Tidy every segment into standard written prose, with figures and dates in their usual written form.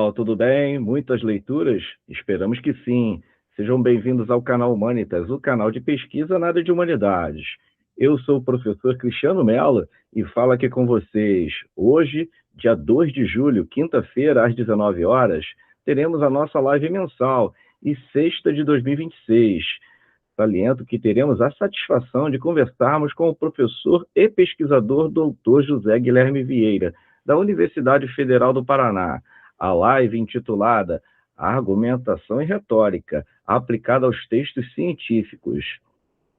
pessoal, tudo bem? Muitas leituras? Esperamos que sim. Sejam bem-vindos ao canal Humanitas, o canal de pesquisa na área de humanidades. Eu sou o professor Cristiano Mello e falo aqui com vocês. Hoje, dia 2 de julho, quinta-feira, às 19 horas, teremos a nossa live mensal e sexta de 2026. Saliento que teremos a satisfação de conversarmos com o professor e pesquisador Dr. José Guilherme Vieira, da Universidade Federal do Paraná. A live intitulada Argumentação e Retórica, aplicada aos textos científicos.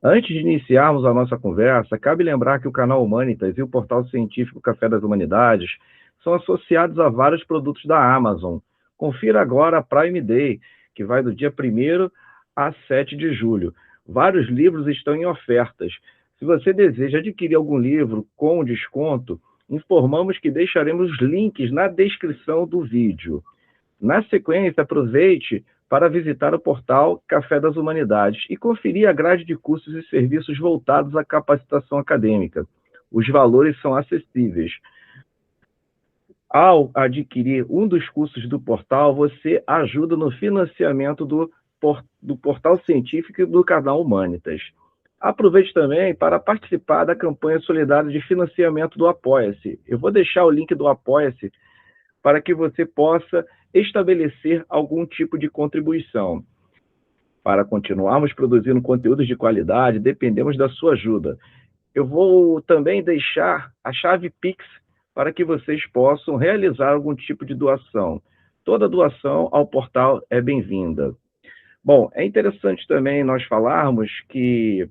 Antes de iniciarmos a nossa conversa, cabe lembrar que o canal Humanitas e o portal científico Café das Humanidades são associados a vários produtos da Amazon. Confira agora a Prime Day, que vai do dia 1º a 7 de julho. Vários livros estão em ofertas. Se você deseja adquirir algum livro com desconto, informamos que deixaremos links na descrição do vídeo. Na sequência, aproveite para visitar o portal Café das Humanidades e conferir a grade de cursos e serviços voltados à capacitação acadêmica. Os valores são acessíveis. Ao adquirir um dos cursos do portal, você ajuda no financiamento do portal científico e do canal Humanitas. Aproveite também para participar da campanha solidária de financiamento do Apoia-se. Eu vou deixar o link do Apoia-se para que você possa estabelecer algum tipo de contribuição. Para continuarmos produzindo conteúdos de qualidade, dependemos da sua ajuda. Eu vou também deixar a chave Pix para que vocês possam realizar algum tipo de doação. Toda doação ao portal é bem-vinda. Bom, é interessante também nós falarmos que,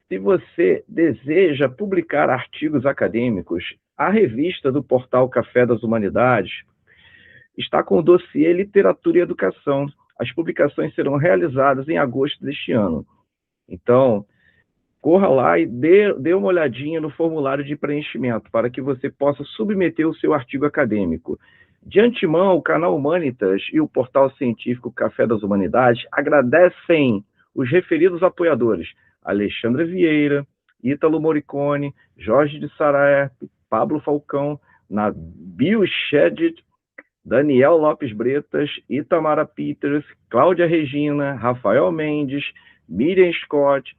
se você deseja publicar artigos acadêmicos, a revista do portal Café das Humanidades está com o dossiê Literatura e Educação. As publicações serão realizadas em agosto deste ano. Então, corra lá e dê uma olhadinha no formulário de preenchimento para que você possa submeter o seu artigo acadêmico. De antemão, o canal Humanitas e o portal científico Café das Humanidades agradecem os referidos apoiadores: Alexandre Vieira, Ítalo Morricone, Jorge de Saraé, Pablo Falcão, Nabil Shedid, Daniel Lopes Bretas, Itamara Peters, Cláudia Regina, Rafael Mendes, Miriam Scott,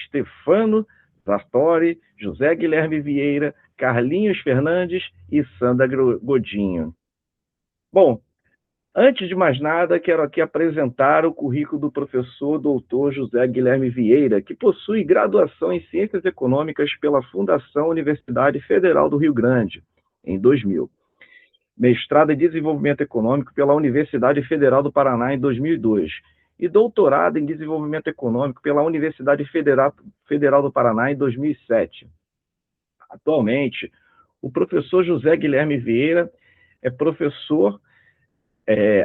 Stefano Sartori, José Guilherme Vieira, Carlinhos Fernandes e Sandra Godinho. Bom, antes de mais nada, quero aqui apresentar o currículo do professor Dr. José Guilherme Vieira, que possui graduação em Ciências Econômicas pela Fundação Universidade Federal do Rio Grande, em 2000. Mestrado em Desenvolvimento Econômico pela Universidade Federal do Paraná, em 2002. E doutorado em Desenvolvimento Econômico pela Universidade Federal do Paraná, em 2007. Atualmente, o professor José Guilherme Vieira é professor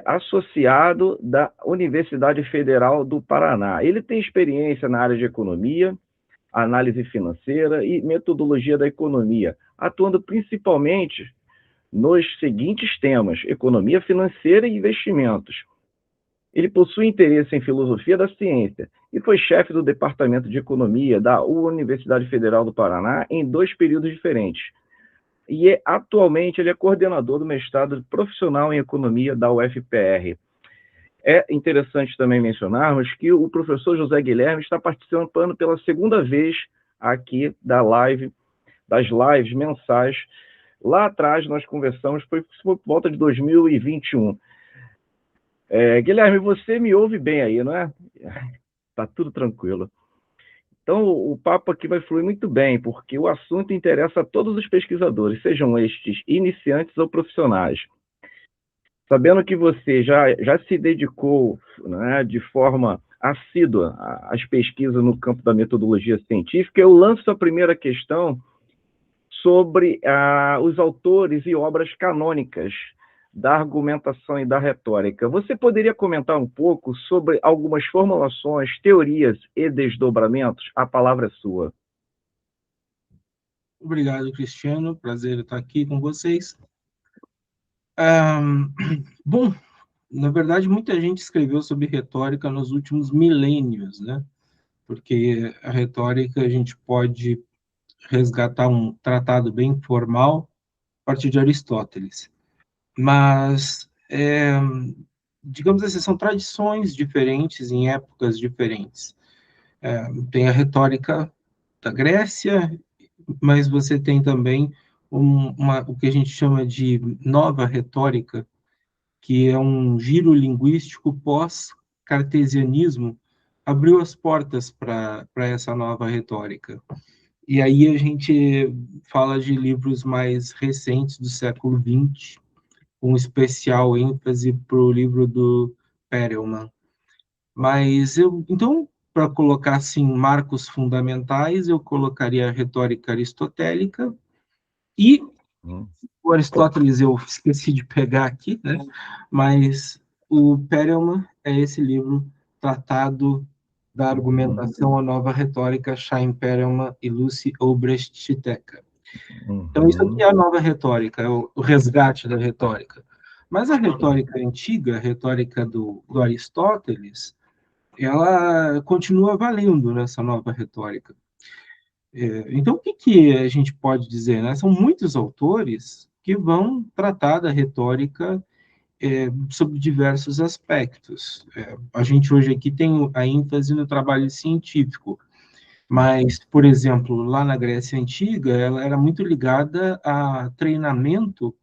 associado da Universidade Federal do Paraná. Ele tem experiência na área de economia, análise financeira e metodologia da economia, atuando principalmente nos seguintes temas: economia financeira e investimentos. Ele possui interesse em filosofia da ciência e foi chefe do Departamento de Economia da Universidade Federal do Paraná em 2 períodos diferentes. E atualmente ele é coordenador do mestrado profissional em economia da UFPR. É interessante também mencionarmos que o professor José Guilherme está participando pela 2ª vez aqui das lives mensais. Lá atrás nós conversamos, foi por volta de 2021. Guilherme, você me ouve bem aí, não é? Tá tudo tranquilo. Então, o papo aqui vai fluir muito bem, porque o assunto interessa a todos os pesquisadores, sejam estes iniciantes ou profissionais. Sabendo que você já se dedicou, né, de forma assídua às pesquisas no campo da metodologia científica, eu lanço a primeira questão sobre os autores e obras canônicas da argumentação e da retórica. Você poderia comentar um pouco sobre algumas formulações, teorias e desdobramentos? A palavra é sua. Obrigado, Cristiano. Prazer estar aqui com vocês. Bom, na verdade, muita gente escreveu sobre retórica nos últimos milênios, né? Porque a retórica a gente pode resgatar um tratado bem formal a partir de Aristóteles. Mas digamos assim, são tradições diferentes em épocas diferentes. Tem a retórica da Grécia, mas você tem também o que a gente chama de nova retórica, que é um giro linguístico pós-cartesianismo, abriu as portas para essa nova retórica. E aí a gente fala de livros mais recentes do século XX, com especial ênfase para o livro do Perelman. Mas então, para colocar assim marcos fundamentais, eu colocaria a retórica aristotélica e o Aristóteles eu esqueci de pegar aqui, né? Mas o Perelman é esse livro, Tratado da Argumentação, a Nova Retórica, Chaim Perelman e Lucy Obrecht-Tecker. Então, isso aqui é a nova retórica, é o resgate da retórica. Mas a retórica antiga, a retórica do Aristóteles, ela continua valendo nessa nova retórica. Então, o que a gente pode dizer? Né? São muitos autores que vão tratar da retórica sobre diversos aspectos. A gente hoje aqui tem a ênfase no trabalho científico, mas, por exemplo, lá na Grécia Antiga, ela era muito ligada a treinamento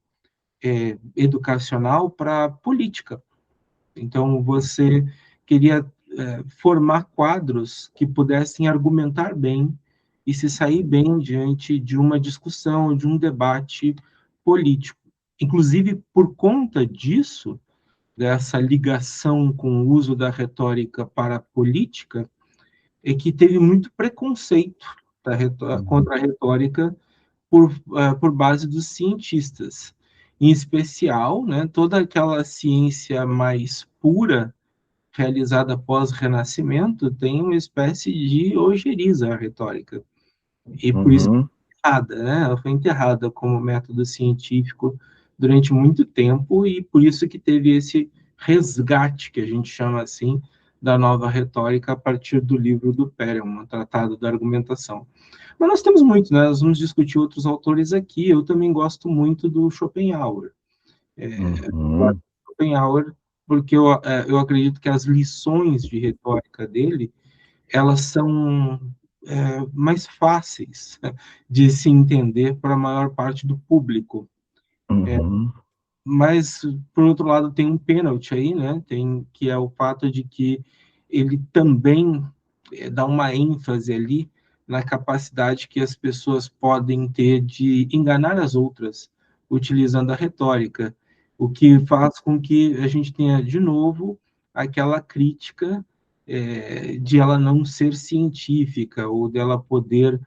educacional para política. Então, você queria formar quadros que pudessem argumentar bem e se sair bem diante de uma discussão, de um debate político. Inclusive, por conta disso, dessa ligação com o uso da retórica para a política, é que teve muito preconceito contra a retórica por base dos cientistas. Em especial, né, toda aquela ciência mais pura, realizada pós-Renascimento, tem uma espécie de ojeriza à retórica. E por isso errada, né? Ela foi enterrada como método científico durante muito tempo e por isso que teve esse resgate, que a gente chama assim, da nova retórica a partir do livro do Perelman, Tratado da Argumentação. Mas nós temos muito, né? Nós vamos discutir outros autores aqui. Eu também gosto muito do Schopenhauer. Schopenhauer, porque eu acredito que as lições de retórica dele, elas são mais fáceis de se entender para a maior parte do público. Mas, por outro lado, tem um pênalti aí, né? Que é o fato de que ele também dá uma ênfase ali na capacidade que as pessoas podem ter de enganar as outras utilizando a retórica, o que faz com que a gente tenha, de novo, aquela crítica de ela não ser científica ou dela poder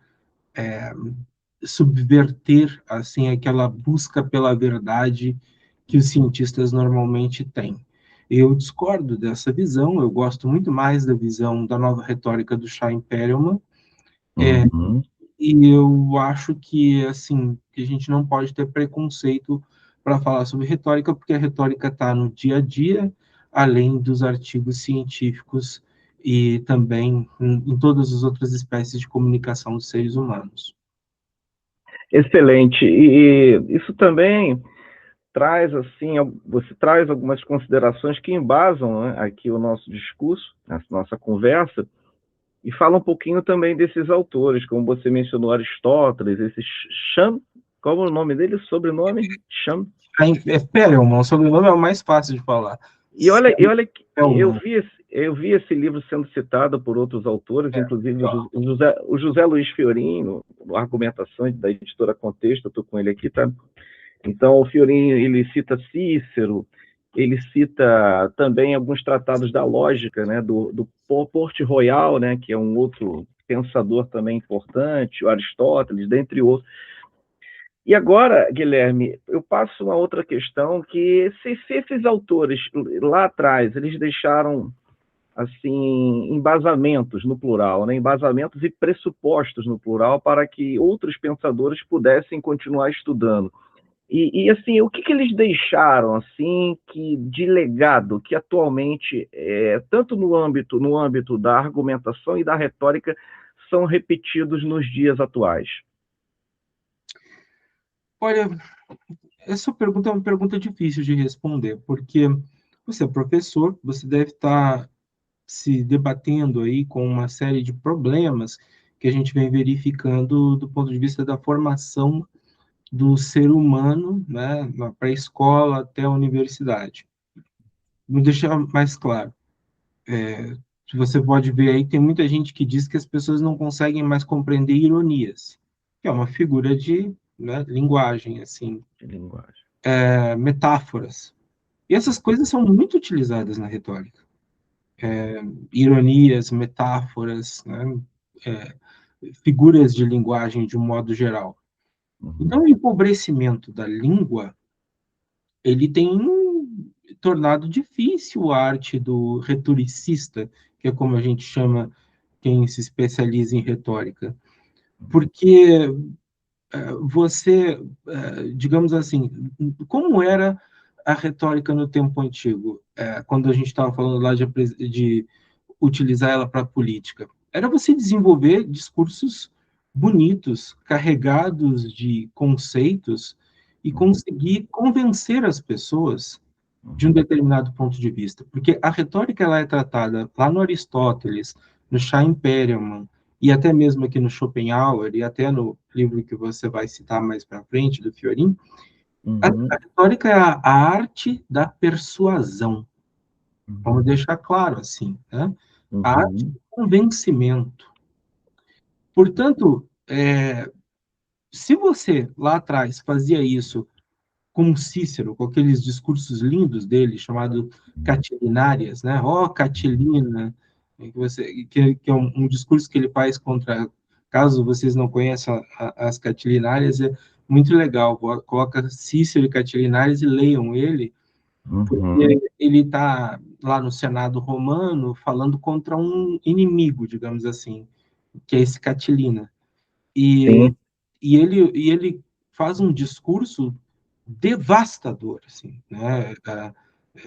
subverter assim aquela busca pela verdade que os cientistas normalmente têm. Eu discordo dessa visão, eu gosto muito mais da visão da nova retórica do Chaim Perelman, e eu acho que assim que a gente não pode ter preconceito para falar sobre retórica, porque a retórica está no dia a dia, além dos artigos científicos e também em todas as outras espécies de comunicação dos seres humanos. Excelente. E isso também traz, assim, você traz algumas considerações que embasam, né, aqui o nosso discurso, a nossa conversa, e fala um pouquinho também desses autores, como você mencionou Aristóteles, esse Cham, qual é o nome dele, sobrenome? Cham? Perelman, o sobrenome é o mais fácil de falar. E olha que eu vi esse livro sendo citado por outros autores, inclusive o José Luiz Fiorin, Argumentações, da editora Contexto, eu estou com ele aqui, tá? Então, o Fiorin, ele cita Cícero, ele cita também alguns tratados da lógica, né, do Port-Royal, né, que é um outro pensador também importante, o Aristóteles, dentre outros. E agora, Guilherme, eu passo uma outra questão, que se esses autores lá atrás, eles deixaram assim embasamentos no plural, né? Embasamentos e pressupostos no plural para que outros pensadores pudessem continuar estudando. E assim, o que eles deixaram assim que de legado que atualmente, tanto no âmbito da argumentação e da retórica, são repetidos nos dias atuais? Olha, essa pergunta é uma pergunta difícil de responder, porque você é professor, você deve estar se debatendo aí com uma série de problemas que a gente vem verificando do ponto de vista da formação do ser humano, né, na pré-escola até a universidade. Vou deixar mais claro. Você pode ver aí, tem muita gente que diz que as pessoas não conseguem mais compreender ironias, que é uma figura de, né, linguagem, assim, De linguagem. metáforas. E essas coisas são muito utilizadas na retórica. Ironias, metáforas, né, figuras de linguagem de um modo geral. Então, o empobrecimento da língua, ele tem tornado difícil a arte do retoricista, que é como a gente chama quem se especializa em retórica. Porque você, digamos assim, como era a retórica no tempo antigo, quando a gente estava falando lá de utilizar ela para a política? Era você desenvolver discursos bonitos, carregados de conceitos, e conseguir convencer as pessoas de um determinado ponto de vista. Porque a retórica ela é tratada lá no Aristóteles, no Chaim Perelman, e até mesmo aqui no Schopenhauer, e até no livro que você vai citar mais para frente, do Fiorin, a retórica é a arte da persuasão. Vamos deixar claro assim, né? A arte do convencimento. Portanto, se você lá atrás fazia isso com Cícero, com aqueles discursos lindos dele, chamado Catilinarias, né? Ó, Catilina, que é um discurso que ele faz contra, caso vocês não conheçam as Catilinarias, é muito legal. Coloca Cícero e Catilinarias e leiam ele, porque ele está lá no Senado romano falando contra um inimigo, digamos assim, que é esse Catilina. E ele faz um discurso devastador, assim, né?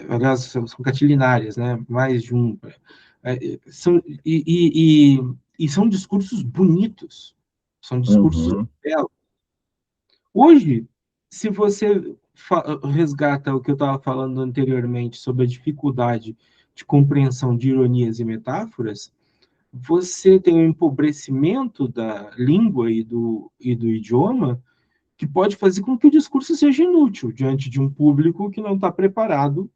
Aliás, são catilinárias, né? Mais de um. E são discursos bonitos, são discursos belos. Hoje, se você resgata o que eu estava falando anteriormente sobre a dificuldade de compreensão de ironias e metáforas, você tem um empobrecimento da língua e do idioma que pode fazer com que o discurso seja inútil diante de um público que não está preparado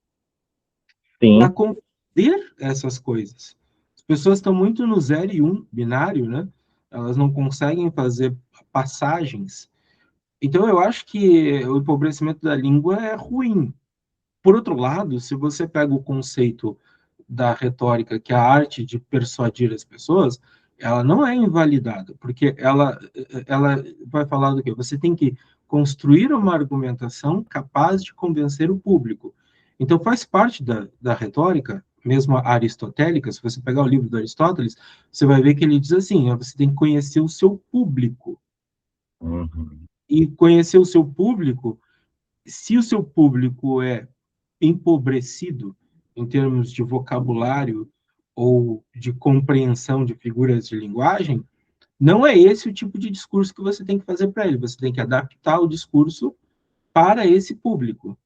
para compreender essas coisas. As pessoas estão muito no 0 e 1 binário, né? Elas não conseguem fazer passagens. Então, eu acho que o empobrecimento da língua é ruim. Por outro lado, se você pega o conceito da retórica, que é a arte de persuadir as pessoas, ela não é invalidada, porque ela vai falar do quê? Você tem que construir uma argumentação capaz de convencer o público. Então, faz parte da retórica, mesmo a aristotélica, se você pegar o livro do Aristóteles, você vai ver que ele diz assim, você tem que conhecer o seu público. E conhecer o seu público, se o seu público é empobrecido em termos de vocabulário ou de compreensão de figuras de linguagem, não é esse o tipo de discurso que você tem que fazer para ele. Você tem que adaptar o discurso para esse público.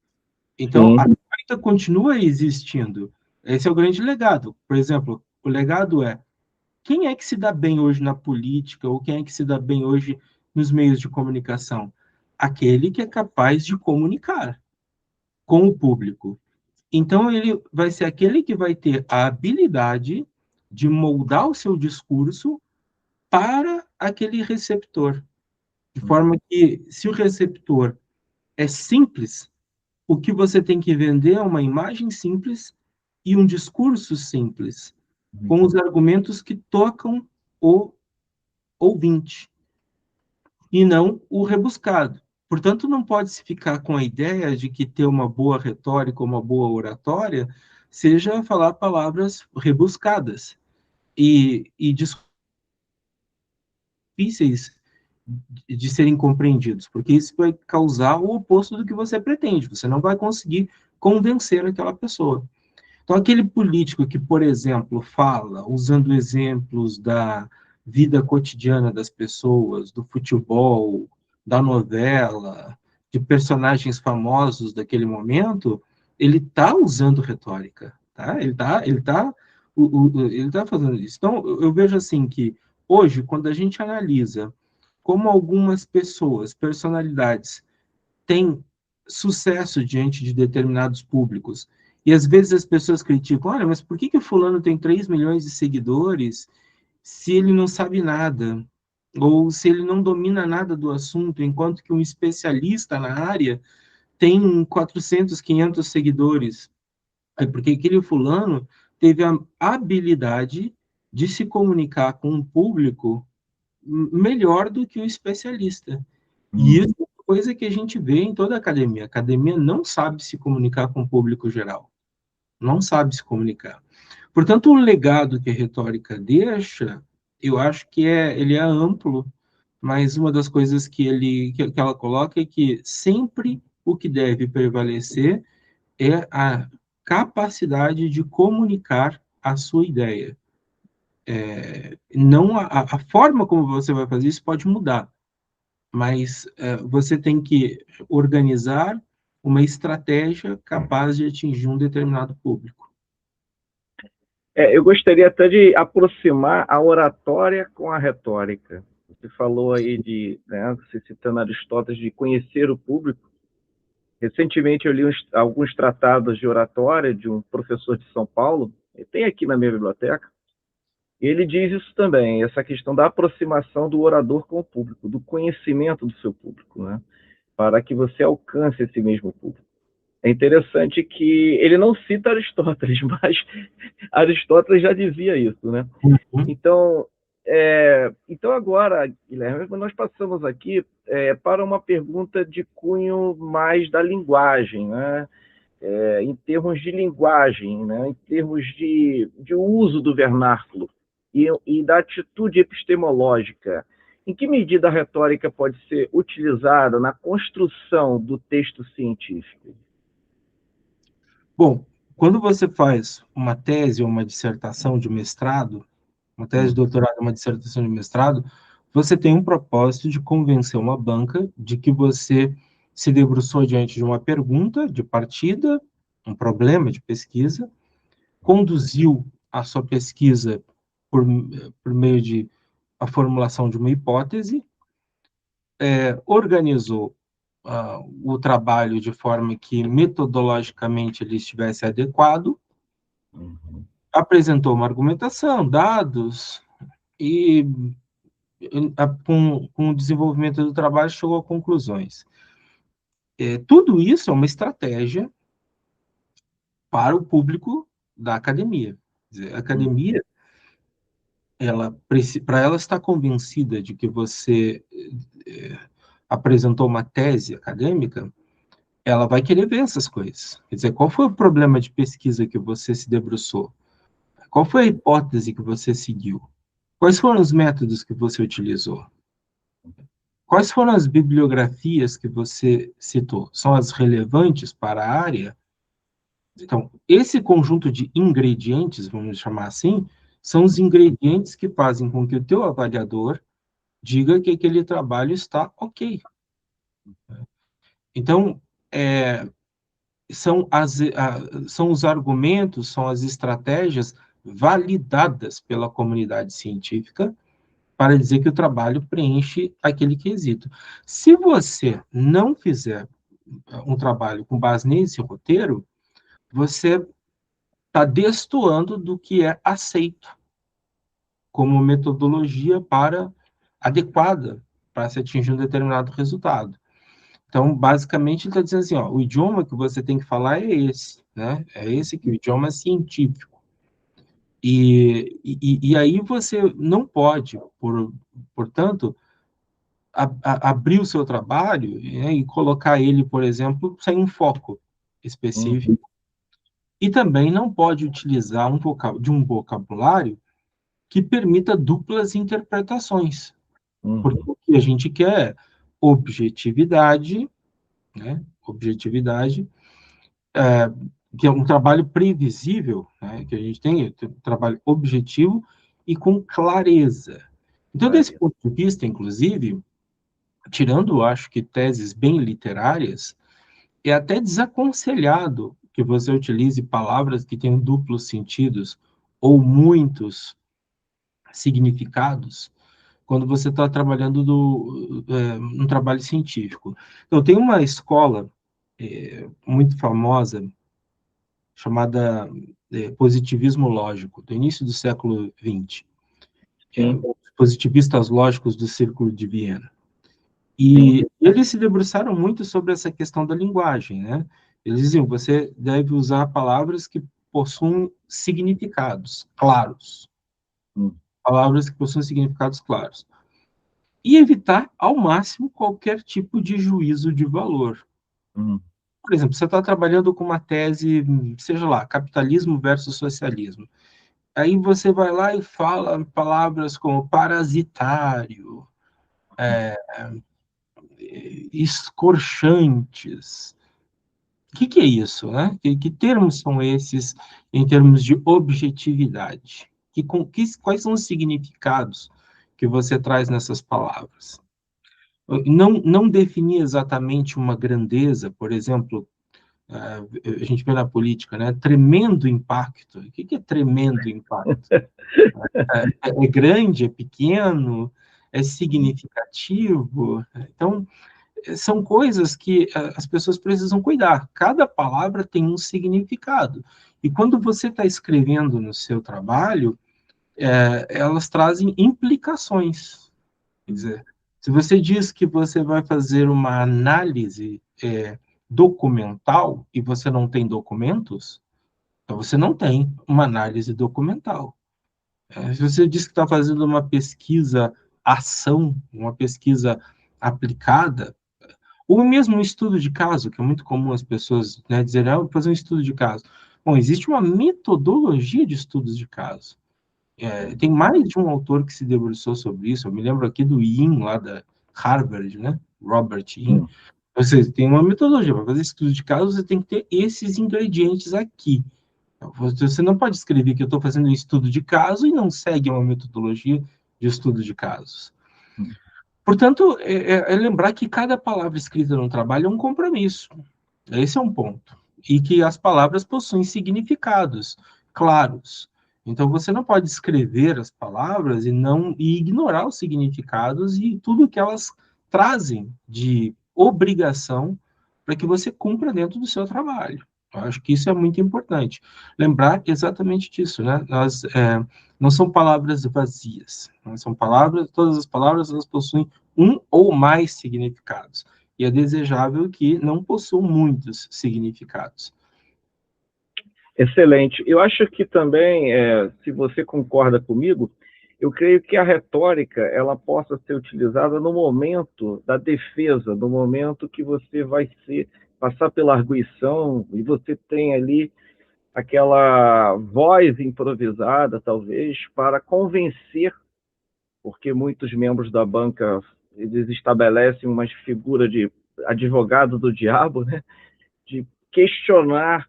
Então, a retórica continua existindo. Esse é o grande legado. Por exemplo, o legado é quem é que se dá bem hoje na política ou quem é que se dá bem hoje nos meios de comunicação? Aquele que é capaz de comunicar com o público. Então, ele vai ser aquele que vai ter a habilidade de moldar o seu discurso para aquele receptor. De forma que, se o receptor é simples, o que você tem que vender é uma imagem simples e um discurso simples, com os argumentos que tocam o ouvinte, e não o rebuscado. Portanto, não pode-se ficar com a ideia de que ter uma boa retórica, uma boa oratória, seja falar palavras rebuscadas e difíceis de serem compreendidos, porque isso vai causar o oposto do que você pretende. Você não vai conseguir convencer aquela pessoa. Então, aquele político que, por exemplo, fala, usando exemplos da vida cotidiana das pessoas, do futebol, da novela, de personagens famosos daquele momento, ele está usando retórica, tá? Ele tá fazendo isso. Então, eu vejo assim que hoje, quando a gente analisa como algumas pessoas, personalidades, têm sucesso diante de determinados públicos, e às vezes as pessoas criticam, olha, mas por que que o fulano tem 3 milhões de seguidores se ele não sabe nada? Ou se ele não domina nada do assunto, enquanto que um especialista na área tem 400, 500 seguidores. É porque aquele fulano teve a habilidade de se comunicar com um público melhor do que o especialista. E isso é uma coisa que a gente vê em toda a academia. A academia não sabe se comunicar com o público geral. Não sabe se comunicar. Portanto, o legado que a retórica deixa, eu acho que ele é amplo, mas uma das coisas que ela coloca é que sempre o que deve prevalecer é a capacidade de comunicar a sua ideia. Não a forma como você vai fazer isso pode mudar, mas você tem que organizar uma estratégia capaz de atingir um determinado público. Eu gostaria até de aproximar a oratória com a retórica. Você falou aí né, você citando Aristóteles, de conhecer o público. Recentemente eu li alguns tratados de oratória de um professor de São Paulo, tem aqui na minha biblioteca, e ele diz isso também, essa questão da aproximação do orador com o público, do conhecimento do seu público, né? Para que você alcance esse mesmo público. É interessante que ele não cita Aristóteles, mas Aristóteles já dizia isso, né? Então, então agora, Guilherme, nós passamos aqui para uma pergunta de cunho mais da linguagem, né? Em termos de linguagem, né? Em termos de uso do vernáculo e da atitude epistemológica. Em que medida a retórica pode ser utilizada na construção do texto científico? Bom, quando você faz uma tese ou uma dissertação de mestrado, uma tese de doutorado, uma dissertação de mestrado, você tem um propósito de convencer uma banca de que você se debruçou diante de uma pergunta de partida, um problema de pesquisa, conduziu a sua pesquisa por meio de a formulação de uma hipótese, organizou o trabalho de forma que metodologicamente ele estivesse adequado, apresentou uma argumentação, dados, e com o desenvolvimento do trabalho chegou a conclusões. Tudo isso é uma estratégia para o público da academia. Quer dizer, a academia, para ela estar convencida de que você apresentou uma tese acadêmica, ela vai querer ver essas coisas. Quer dizer, qual foi o problema de pesquisa que você se debruçou? Qual foi a hipótese que você seguiu? Quais foram os métodos que você utilizou? Quais foram as bibliografias que você citou? São as relevantes para a área? Então, esse conjunto de ingredientes, vamos chamar assim, são os ingredientes que fazem com que o teu avaliador diga que aquele trabalho está ok. Então, são os argumentos, são as estratégias validadas pela comunidade científica para dizer que o trabalho preenche aquele quesito. Se você não fizer um trabalho com base nesse roteiro, você está destoando do que é aceito como metodologia adequada para se atingir um determinado resultado. Então, basicamente, ele está dizendo assim, ó, o idioma que você tem que falar é esse, né? É esse que o idioma é científico. E aí você não pode, portanto, abrir o seu trabalho, né, e colocar ele, por exemplo, sem um foco específico. E também não pode utilizar um vocabulário que permita duplas interpretações. Porque o que a gente quer é objetividade, né? Objetividade, que é um trabalho previsível, né? Que a gente tem um trabalho objetivo e com clareza. Então, desse ponto de vista, inclusive, tirando, acho que teses bem literárias, é até desaconselhado que você utilize palavras que tenham duplos sentidos ou muitos significados quando você está trabalhando um trabalho científico. Então, tem uma escola muito famosa chamada positivismo lógico, do início do século XX, Sim, os positivistas lógicos do Círculo de Viena. sim. E eles se debruçaram muito sobre essa questão da linguagem, né? Eles diziam, você deve usar palavras que possuam significados claros, Hum, palavras que possuem significados claros. E evitar, ao máximo, qualquer tipo de juízo de valor. hum, Por exemplo, você está trabalhando com uma tese, seja lá, capitalismo versus socialismo. Aí você vai lá e fala palavras como parasitário, escorchantes. O que é isso, né? Que termos são esses em termos de objetividade? Quais são os significados que você traz nessas palavras? Não definir exatamente uma grandeza, por exemplo, a gente vê na política, né? Tremendo impacto. O que é tremendo impacto? É grande, é pequeno, é significativo? Então, são coisas que as pessoas precisam cuidar. Cada palavra tem um significado. E quando você está escrevendo no seu trabalho, elas trazem implicações. Quer dizer, se você diz que você vai fazer uma análise documental e você não tem documentos, então você não tem uma análise documental. Se você diz que está fazendo uma pesquisa ação, uma pesquisa aplicada, ou mesmo um estudo de caso, que é muito comum as pessoas, né, dizerem, vou fazer um estudo de caso. Bom, existe uma metodologia de estudos de caso. Tem mais de um autor que se debruçou sobre isso. Eu me lembro aqui do Yin, lá da Harvard, né? Robert Yin. hum. Você tem uma metodologia. Para fazer estudo de caso, você tem que ter esses ingredientes aqui. Você não pode escrever que eu estou fazendo um estudo de caso e não segue uma metodologia de estudo de casos. Hum. Portanto, lembrar que cada palavra escrita no trabalho é um compromisso. Esse é um ponto. E que as palavras possuem significados claros. Então, você não pode escrever as palavras e ignorar os significados e tudo que elas trazem de obrigação para que você cumpra dentro do seu trabalho. Eu acho que isso é muito importante. Lembrar exatamente disso, né? Não são palavras vazias. Não são palavras, todas as palavras elas possuem um ou mais significados. E é desejável que não possuam muitos significados. Excelente. Eu acho que também, se você concorda comigo, eu creio que a retórica ela possa ser utilizada no momento da defesa, no momento que você vai passar pela arguição e você tem ali aquela voz improvisada, talvez, para convencer, porque muitos membros da banca eles estabelecem uma figura de advogado do diabo, né? De questionar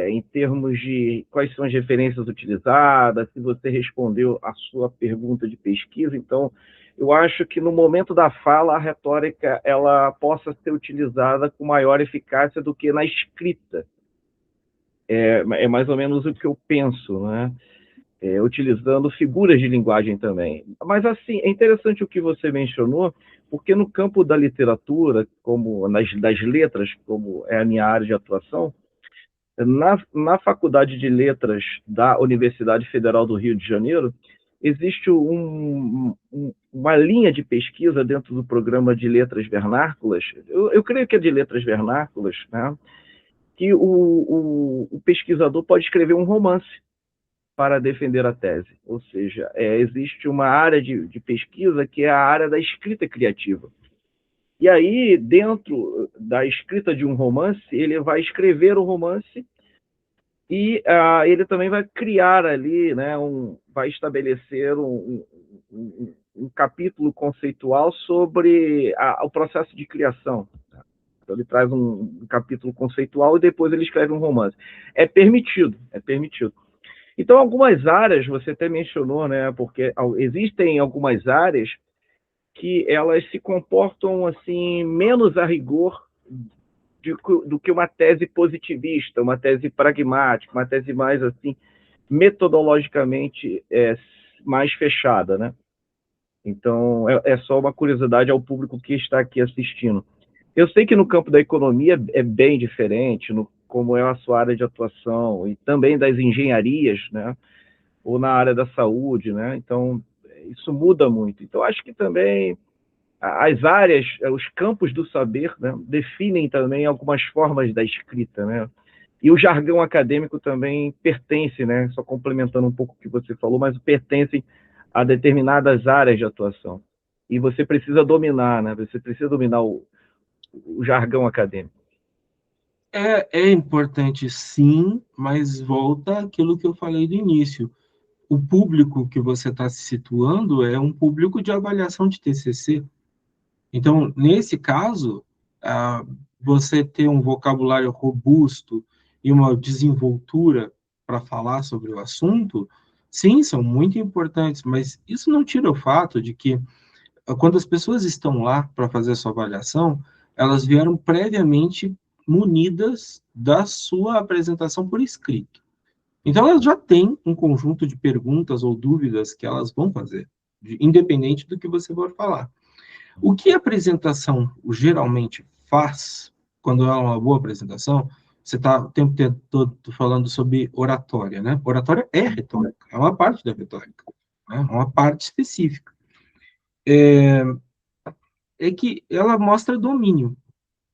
em termos de quais são as referências utilizadas, se você respondeu a sua pergunta de pesquisa. Então, eu acho que no momento da fala, a retórica ela possa ser utilizada com maior eficácia do que na escrita. É mais ou menos o que eu penso, né? Utilizando figuras de linguagem também. Mas, assim, é interessante o que você mencionou, porque no campo da literatura, como das letras, como é a minha área de atuação, na Faculdade de Letras da Universidade Federal do Rio de Janeiro, existe uma linha de pesquisa dentro do programa de letras vernáculas, eu creio que é de letras vernáculas, né, que o pesquisador pode escrever um romance para defender a tese. Ou seja, existe uma área de pesquisa que é a área da escrita criativa. E aí, dentro da escrita de um romance, ele vai escrever o romance e ele também vai criar ali, né, vai estabelecer um capítulo conceitual sobre o processo de criação. Então, ele traz um capítulo conceitual e depois ele escreve um romance. É permitido, é permitido. Então, algumas áreas, você até mencionou, né, porque existem algumas áreas que elas se comportam assim menos a rigor do que uma tese positivista, uma tese pragmática, uma tese mais assim metodologicamente mais fechada, né? Então é só uma curiosidade ao público que está aqui assistindo. Eu sei que no campo da economia é bem diferente, como é a sua área de atuação, e também das engenharias, né? Ou na área da saúde, né? Então, isso muda muito. Então, acho que também as áreas, os campos do saber, né, definem também algumas formas da escrita, né? E o jargão acadêmico também pertence, né? Só complementando um pouco o que você falou, mas pertence a determinadas áreas de atuação. E você precisa dominar, né? Você precisa dominar o jargão acadêmico. É importante, sim, mas volta àquilo que eu falei do início. O público que você está se situando é um público de avaliação de TCC. Então, nesse caso, você ter um vocabulário robusto e uma desenvoltura para falar sobre o assunto, sim, são muito importantes, mas isso não tira o fato de que, quando as pessoas estão lá para fazer a sua avaliação, elas vieram previamente munidas da sua apresentação por escrito. Então, elas já têm um conjunto de perguntas ou dúvidas que elas vão fazer, independente do que você for falar. O que a apresentação geralmente faz, quando é uma boa apresentação, você está o tempo todo falando sobre oratória, né? Oratória é retórica, é uma parte da retórica, né? Uma parte específica. É que ela mostra domínio.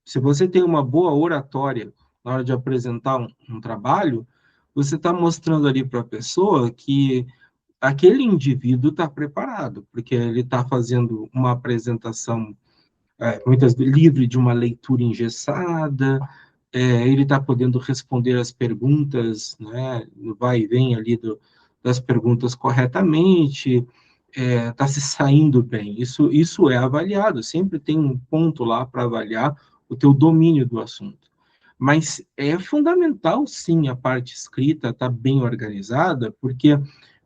Se você tem uma boa oratória na hora de apresentar um trabalho, você está mostrando ali para a pessoa que aquele indivíduo está preparado, porque ele está fazendo uma apresentação muitas vezes livre de uma leitura engessada, ele está podendo responder as perguntas, né, no vai e vem ali das perguntas corretamente, está se saindo bem. Isso é avaliado, sempre tem um ponto lá para avaliar o teu domínio do assunto. Mas é fundamental, sim, a parte escrita estar bem organizada, porque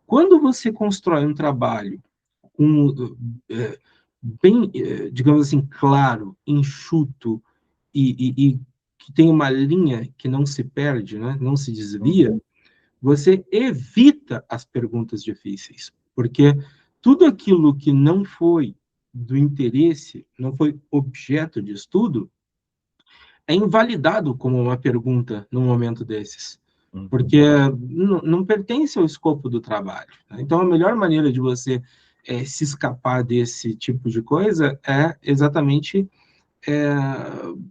quando você constrói um trabalho com bem, digamos assim, claro, enxuto e que tem uma linha que não se perde, né? Não se desvia, você evita as perguntas difíceis, porque tudo aquilo que não foi do interesse, não foi objeto de estudo, é invalidado como uma pergunta num momento desses, porque não pertence ao escopo do trabalho. Né? Então, a melhor maneira de você se escapar desse tipo de coisa é exatamente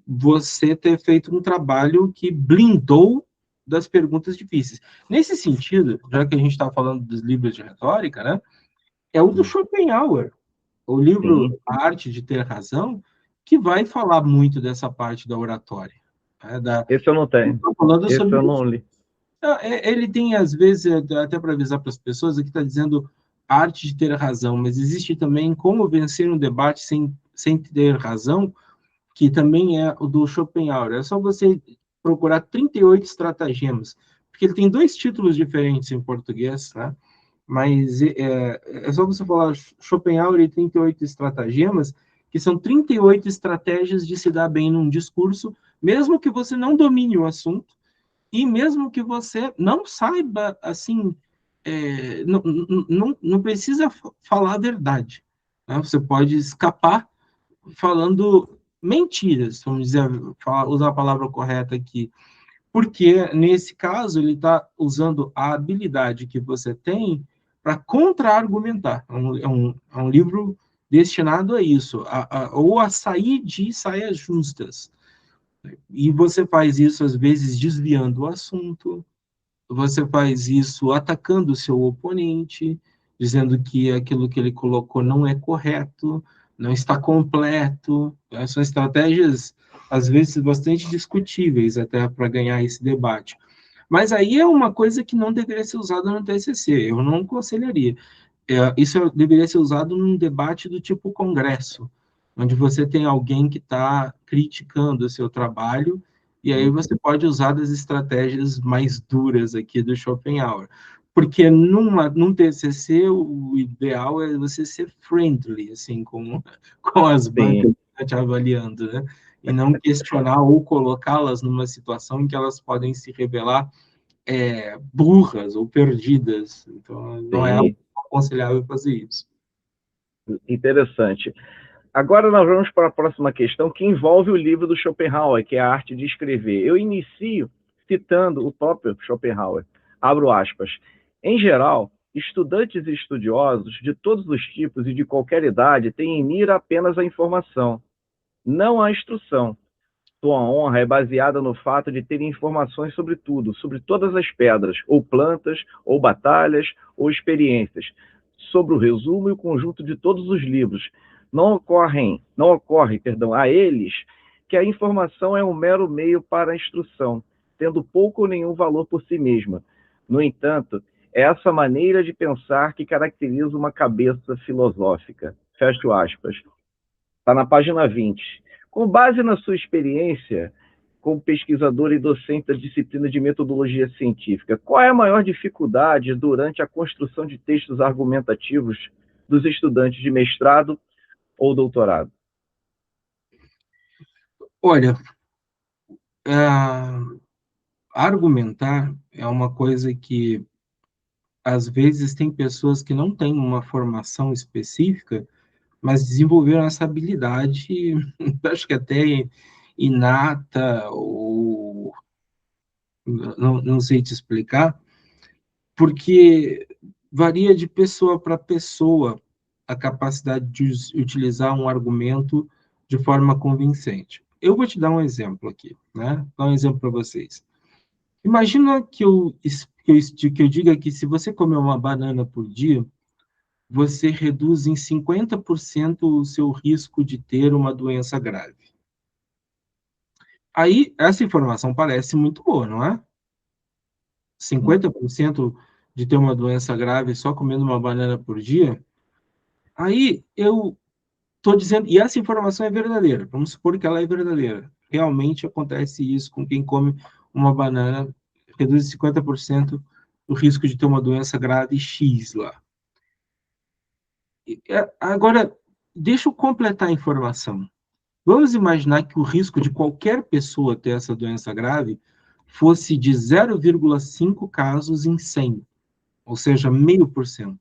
você ter feito um trabalho que blindou das perguntas difíceis. Nesse sentido, já que a gente está falando dos livros de retórica, né, é o do Schopenhauer, o livro A Arte de Ter Razão, que vai falar muito dessa parte da oratória. Né, Esse eu não tenho. Esse eu não li. Ele tem, às vezes, até para avisar para as pessoas, aqui está dizendo arte de ter razão, mas existe também como vencer um debate sem ter razão, que também é o do Schopenhauer. É só você procurar 38 estratagemas, porque ele tem dois títulos diferentes em português, né? Mas é só você falar Schopenhauer e 38 estratagemas, que são 38 estratégias de se dar bem num discurso, mesmo que você não domine o assunto, e mesmo que você não saiba, assim, não precisa falar a verdade. Né? Você pode escapar falando mentiras, vamos dizer, usar a palavra correta aqui, porque nesse caso ele está usando a habilidade que você tem para contra-argumentar. É um livro destinado a isso, ou a sair de saias justas. E você faz isso, às vezes, desviando o assunto, você faz isso atacando o seu oponente, dizendo que aquilo que ele colocou não é correto, não está completo. São estratégias, às vezes, bastante discutíveis até para ganhar esse debate. Mas aí é uma coisa que não deveria ser usada no TCC, eu não aconselharia. Isso deveria ser usado num debate do tipo congresso, onde você tem alguém que está criticando o seu trabalho, e aí você pode usar das estratégias mais duras aqui do Schopenhauer. porque num TCC o ideal é você ser friendly, assim, com as bancas Sim, que estão te avaliando, né? E não questionar ou colocá-las numa situação em que elas podem se revelar burras ou perdidas. Então, não é sim. aconselhável fazer isso. Interessante. Agora nós vamos para a próxima questão, que envolve o livro do Schopenhauer, que é a arte de escrever. Eu inicio citando o próprio Schopenhauer. Abro aspas. Em geral, estudantes e estudiosos de todos os tipos e de qualquer idade têm em mira apenas a informação, não a instrução. Sua honra é baseada no fato de terem informações sobre tudo, sobre todas as pedras, ou plantas, ou batalhas, ou experiências, sobre o resumo e o conjunto de todos os livros. Não ocorre, a eles que a informação é um mero meio para a instrução, tendo pouco ou nenhum valor por si mesma. No entanto, é essa maneira de pensar que caracteriza uma cabeça filosófica. Fecho aspas. Está na página 20. Com base na sua experiência como pesquisador e docente da disciplina de metodologia científica, qual é a maior dificuldade durante a construção de textos argumentativos dos estudantes de mestrado ou doutorado? Olha, argumentar é uma coisa que, às vezes, tem pessoas que não têm uma formação específica, mas desenvolveram essa habilidade, acho que até inata, ou não sei te explicar, porque varia de pessoa para pessoa a capacidade de utilizar um argumento de forma convincente. Eu vou te dar um exemplo aqui, né? Vou dar um exemplo para vocês. Imagina que eu diga que se você comer uma banana por dia, você reduz em 50% o seu risco de ter uma doença grave. Aí, essa informação parece muito boa, não é? 50% de ter uma doença grave só comendo uma banana por dia. Aí, eu estou dizendo, e essa informação é verdadeira, vamos supor que ela é verdadeira. Realmente acontece isso com quem come uma banana, reduz 50% o risco de ter uma doença grave X lá. Agora, deixa eu completar a informação. Vamos imaginar que o risco de qualquer pessoa ter essa doença grave fosse de 0,5 casos em 100, ou seja, 0,5%.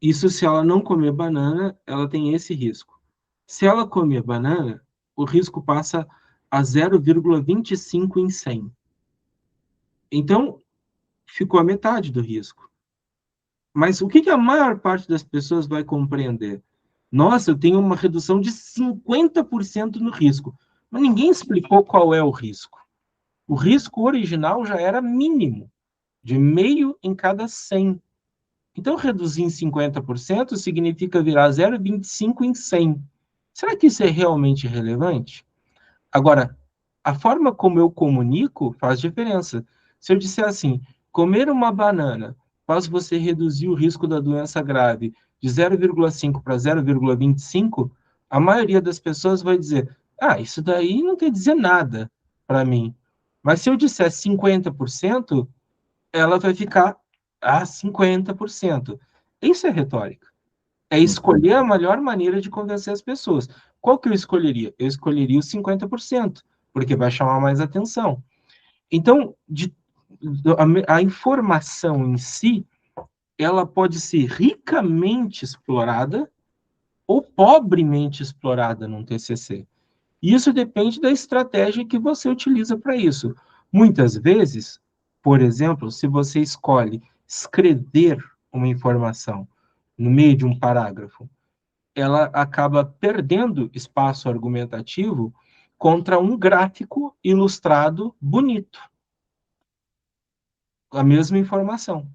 Isso se ela não comer banana, ela tem esse risco. Se ela comer banana, o risco passa a 0,25 em 100. Então, ficou a metade do risco. Mas o que a maior parte das pessoas vai compreender? Nossa, eu tenho uma redução de 50% no risco. Mas ninguém explicou qual é o risco. O risco original já era mínimo, de meio em cada 100. Então, reduzir em 50% significa virar 0,25 em 100. Será que isso é realmente relevante? Agora, a forma como eu comunico faz diferença. Se eu disser assim, comer uma banana faz você reduzir o risco da doença grave de 0,5 para 0,25, a maioria das pessoas vai dizer, isso daí não quer dizer nada para mim. Mas se eu disser 50%, ela vai ficar 50%. Isso é retórica. É escolher a melhor maneira de convencer as pessoas. Qual que eu escolheria? Eu escolheria os 50%, porque vai chamar mais atenção. Então, a informação em si, ela pode ser ricamente explorada ou pobremente explorada num TCC. Isso depende da estratégia que você utiliza para isso. Muitas vezes, por exemplo, se você escolhe escrever uma informação no meio de um parágrafo, ela acaba perdendo espaço argumentativo contra um gráfico ilustrado bonito, a mesma informação.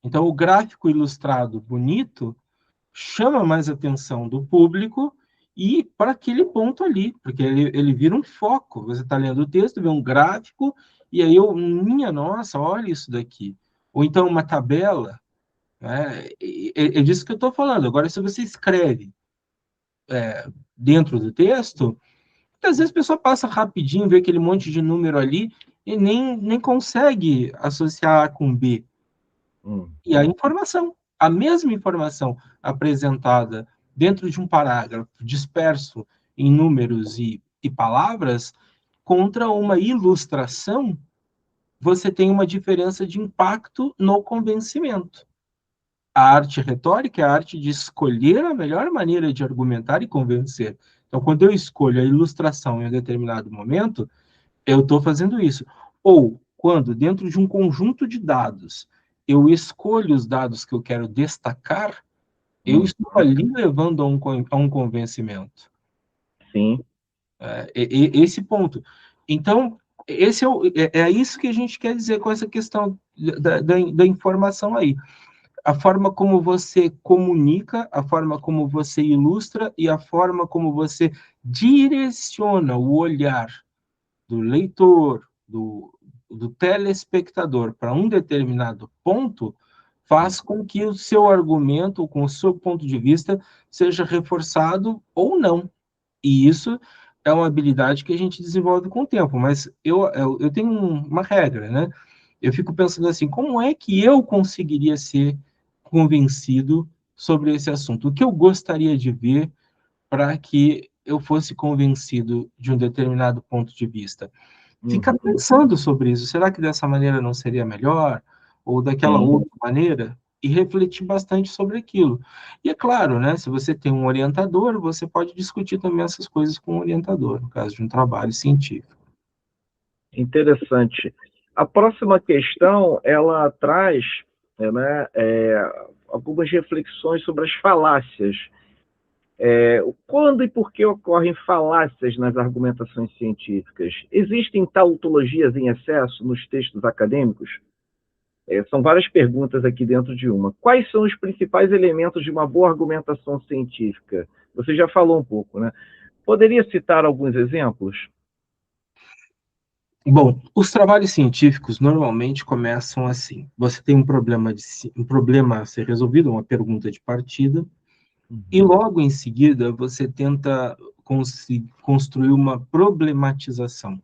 Então, o gráfico ilustrado bonito chama mais atenção do público e para aquele ponto ali, porque ele vira um foco. Você está lendo o texto, vê um gráfico, e aí minha nossa, olha isso daqui. Ou então uma tabela, né? É disso que eu estou falando. Agora, se você escreve dentro do texto, às vezes a pessoa passa rapidinho, vê aquele monte de número ali, e nem consegue associar A com B. E a mesma informação apresentada dentro de um parágrafo disperso em números e palavras, contra uma ilustração, você tem uma diferença de impacto no convencimento. A arte retórica é a arte de escolher a melhor maneira de argumentar e convencer. Então, quando eu escolho a ilustração em um determinado momento, eu estou fazendo isso. Ou, quando, dentro de um conjunto de dados, eu escolho os dados que eu quero destacar, eu estou ali levando a um convencimento. Sim. Esse ponto. Então, é isso que a gente quer dizer com essa questão da informação aí. A forma como você comunica, a forma como você ilustra e a forma como você direciona o olhar do leitor, do telespectador para um determinado ponto, faz com que o seu argumento, com o seu ponto de vista, seja reforçado ou não. E isso é uma habilidade que a gente desenvolve com o tempo, mas eu tenho uma regra, né? Eu fico pensando assim, como é que eu conseguiria ser convencido sobre esse assunto? O que eu gostaria de ver para que eu fosse convencido de um determinado ponto de vista? Ficar pensando sobre isso. Será que dessa maneira não seria melhor? Ou daquela outra maneira? E refletir bastante sobre aquilo. E é claro, né, se você tem um orientador, você pode discutir também essas coisas com o orientador, no caso de um trabalho científico. Interessante. A próxima questão, ela traz, né, algumas reflexões sobre as falácias. Quando e por que ocorrem falácias nas argumentações científicas? Existem tautologias em excesso nos textos acadêmicos? São várias perguntas aqui dentro de uma. Quais são os principais elementos de uma boa argumentação científica? Você já falou um pouco, né? Poderia citar alguns exemplos? Bom, os trabalhos científicos normalmente começam assim. Você tem um problema a ser resolvido, uma pergunta de partida, e logo em seguida você tenta construir uma problematização.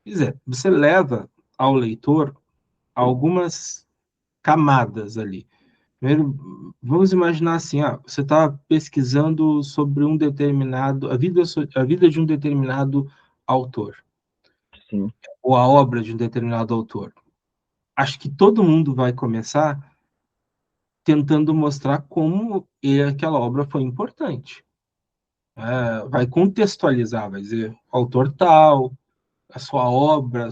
Quer dizer, você leva ao leitor algumas camadas ali. Primeiro, vamos imaginar assim, você está pesquisando sobre um determinado, a vida de um determinado autor, Sim. ou a obra de um determinado autor. Acho que todo mundo vai começar tentando mostrar como aquela obra foi importante. Vai contextualizar, vai dizer, autor tal, a sua obra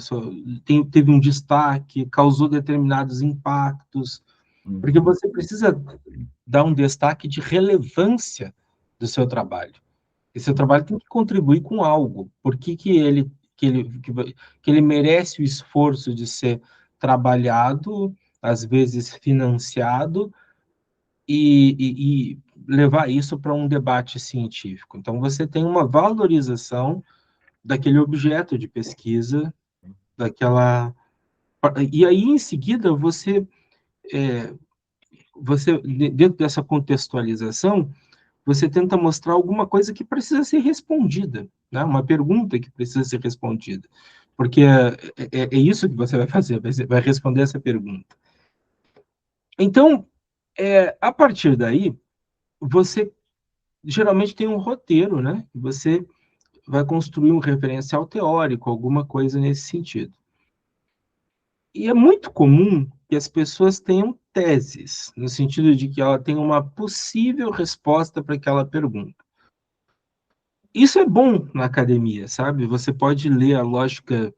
teve um destaque, causou determinados impactos, porque você precisa dar um destaque de relevância do seu trabalho. E seu trabalho tem que contribuir com algo. Por que ele merece o esforço de ser trabalhado, às vezes financiado, e levar isso para um debate científico. Então, você tem uma valorização daquele objeto de pesquisa, daquela. E aí, em seguida, dentro dessa contextualização, você tenta mostrar alguma coisa que precisa ser respondida, né? Uma pergunta que precisa ser respondida. Porque é isso que você vai fazer, vai responder essa pergunta. Então, a partir daí, você geralmente tem um roteiro, né? Você vai construir um referencial teórico, alguma coisa nesse sentido. E é muito comum que as pessoas tenham teses, no sentido de que ela tem uma possível resposta para aquela pergunta. Isso é bom na academia, sabe? Você pode ler a lógica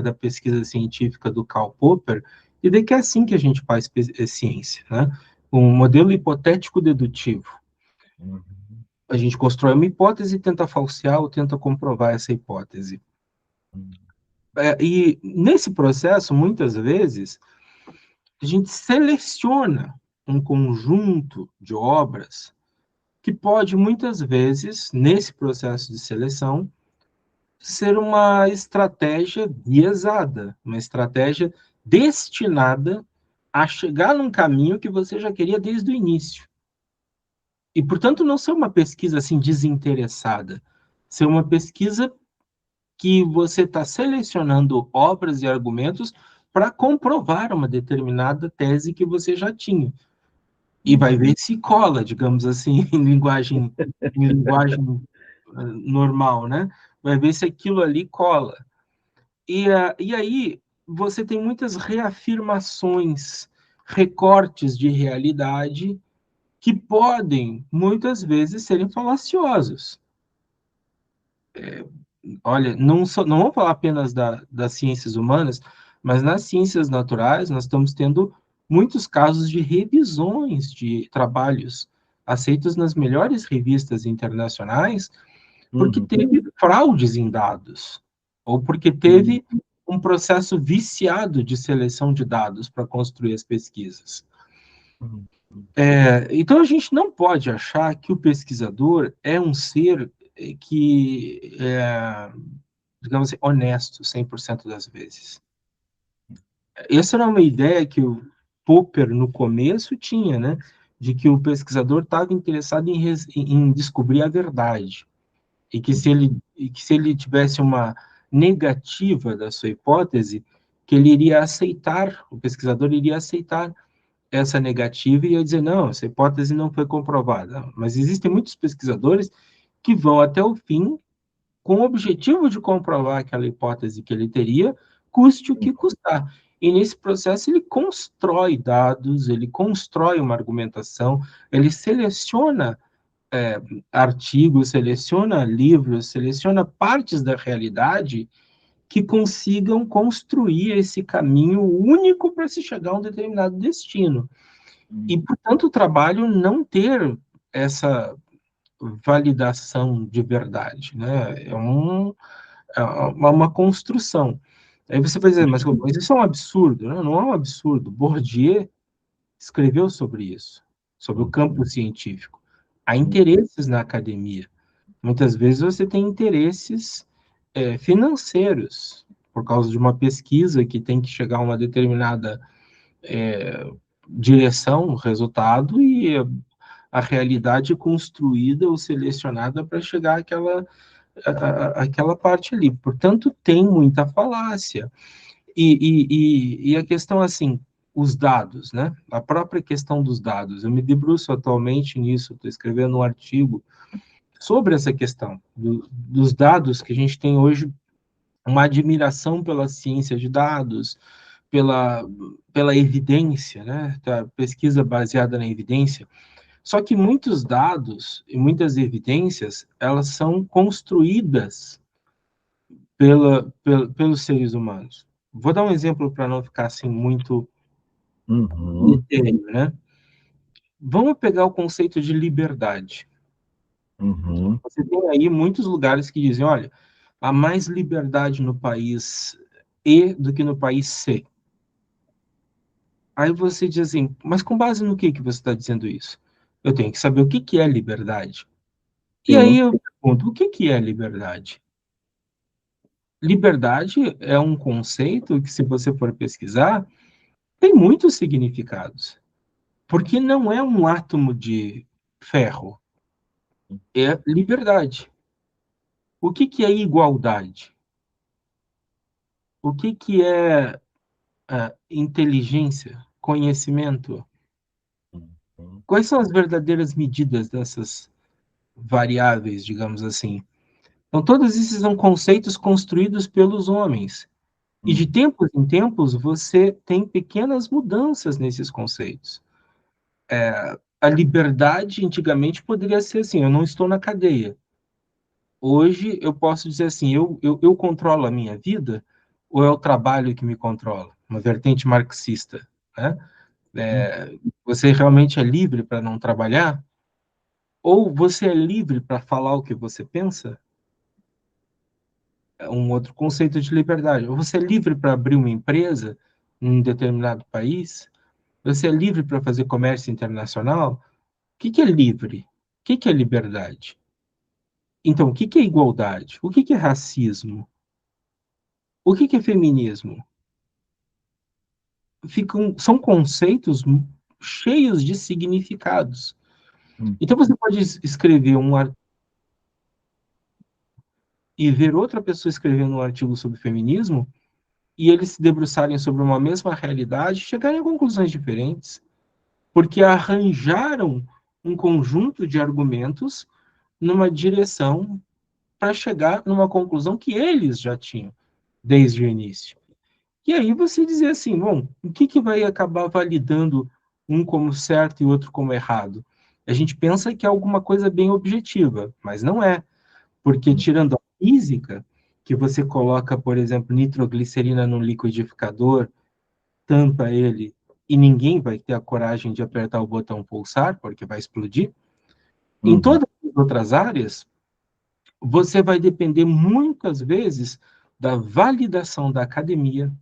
da pesquisa científica do Karl Popper e ver que é assim que a gente faz ciência, né? Um modelo hipotético dedutivo. A gente constrói uma hipótese e tenta falsear ou tenta comprovar essa hipótese. E nesse processo, muitas vezes, a gente seleciona um conjunto de obras que pode, muitas vezes, nesse processo de seleção, ser uma estratégia biaisada, uma estratégia destinada a chegar num caminho que você já queria desde o início. E, portanto, não ser uma pesquisa assim desinteressada, ser uma pesquisa que você está selecionando obras e argumentos para comprovar uma determinada tese que você já tinha. E vai ver se cola, digamos assim, em linguagem normal, né? Vai ver se aquilo ali cola. E aí você tem muitas reafirmações, recortes de realidade que podem, muitas vezes, serem falaciosos. Olha, não vamos falar apenas das ciências humanas, mas nas ciências naturais nós estamos tendo muitos casos de revisões de trabalhos aceitos nas melhores revistas internacionais, porque teve fraudes em dados, ou porque teve um processo viciado de seleção de dados para construir as pesquisas. Então, a gente não pode achar que o pesquisador é um ser que é, digamos assim, honesto 100% das vezes. Essa era uma ideia que o Popper, no começo, tinha, né? De que o pesquisador estava interessado em descobrir a verdade. E que se ele tivesse uma negativa da sua hipótese, que ele iria aceitar, o pesquisador iria aceitar essa negativa e ia dizer, não, essa hipótese não foi comprovada. Mas existem muitos pesquisadores que vão até o fim com o objetivo de comprovar aquela hipótese que ele teria, custe o que custar. E nesse processo ele constrói dados, ele constrói uma argumentação, ele seleciona artigos, seleciona livros, seleciona partes da realidade que consigam construir esse caminho único para se chegar a um determinado destino. E, portanto, o trabalho não ter essa validação de verdade, né? É uma construção. Aí você vai dizer, mas isso é um absurdo, né? Não é um absurdo. Bourdieu escreveu sobre isso, sobre o campo científico. Há interesses na academia. Muitas vezes você tem interesses financeiros, por causa de uma pesquisa que tem que chegar a uma determinada direção, resultado, e a realidade construída ou selecionada para chegar àquela parte ali. Portanto, tem muita falácia. E a questão, assim, os dados, né? A própria questão dos dados. Eu me debruço atualmente nisso, estou escrevendo um artigo sobre essa questão dos dados que a gente tem hoje, uma admiração pela ciência de dados, pela evidência, né? A pesquisa baseada na evidência. Só que muitos dados e muitas evidências, elas são construídas pelos seres humanos. Vou dar um exemplo para não ficar assim muito etéreo, né? Vamos pegar o conceito de liberdade. Você tem aí muitos lugares que dizem, olha, há mais liberdade no país E do que no país C. Aí você diz assim, mas com base no que você está dizendo isso? Eu tenho que saber o que é liberdade. E aí eu pergunto, o que é liberdade? Liberdade é um conceito que, se você for pesquisar, tem muitos significados. Porque não é um átomo de ferro, é liberdade. O que é igualdade? O que é inteligência, conhecimento? Quais são as verdadeiras medidas dessas variáveis, digamos assim? Então, todos esses são conceitos construídos pelos homens. E de tempos em tempos, você tem pequenas mudanças nesses conceitos. A liberdade, antigamente, poderia ser assim, eu não estou na cadeia. Hoje, eu posso dizer assim, eu controlo a minha vida, ou é o trabalho que me controla? Uma vertente marxista, né? Você realmente é livre para não trabalhar? Ou você é livre para falar o que você pensa? É um outro conceito de liberdade. Ou você é livre para abrir uma empresa em um determinado país? Você é livre para fazer comércio internacional? O que é livre? O que é liberdade? Então, o que é igualdade? O que é racismo? O que é feminismo? São conceitos cheios de significados. Então, você pode escrever e ver outra pessoa escrevendo um artigo sobre feminismo e eles se debruçarem sobre uma mesma realidade, chegarem a conclusões diferentes, porque arranjaram um conjunto de argumentos numa direção para chegar numa conclusão que eles já tinham desde o início. E aí você dizer assim, bom, o que, que vai acabar validando um como certo e outro como errado? A gente pensa que é alguma coisa bem objetiva, mas não é. Porque tirando a física, que você coloca, por exemplo, nitroglicerina no liquidificador, tampa ele e ninguém vai ter a coragem de apertar o botão pulsar, porque vai explodir. Em Uhum. todas as outras áreas, você vai depender muitas vezes da validação da academia,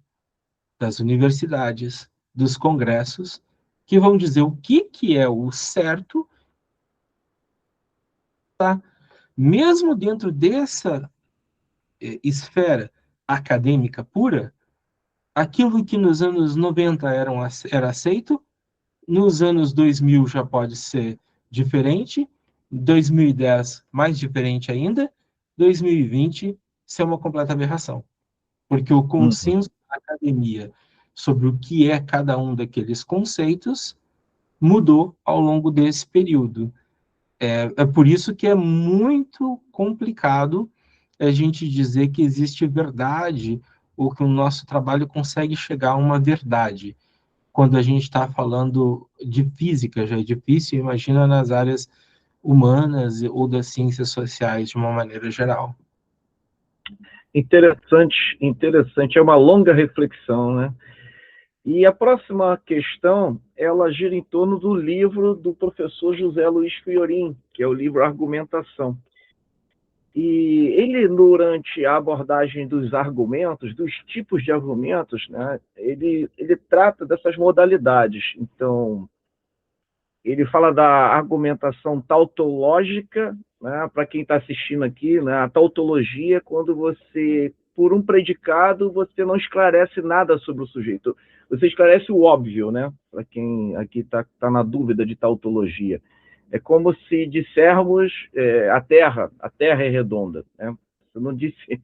das universidades, dos congressos, que vão dizer o que é o certo, tá? Mesmo dentro dessa esfera acadêmica pura, aquilo que nos anos 90 era aceito, nos anos 2000 já pode ser diferente, 2010 mais diferente ainda, 2020 ser uma completa aberração. Porque o Uhum. consenso da academia sobre o que é cada um daqueles conceitos mudou ao longo desse período. É por isso que é muito complicado a gente dizer que existe verdade ou que o nosso trabalho consegue chegar a uma verdade. Quando a gente está falando de física, já é difícil, imagina nas áreas humanas ou das ciências sociais de uma maneira geral. Interessante, interessante. É uma longa reflexão, né? E a próxima questão, ela gira em torno do livro do professor José Luiz Fiorin, que é o livro Argumentação. E ele, durante a abordagem dos argumentos, dos tipos de argumentos, né, ele trata dessas modalidades. Então, ele fala da argumentação tautológica, né, para quem está assistindo aqui, né, a tautologia, quando você, por um predicado, você não esclarece nada sobre o sujeito. Você esclarece o óbvio, né, para quem aqui está na dúvida de tautologia. É como se dissermos a terra é redonda. Né? Eu não disse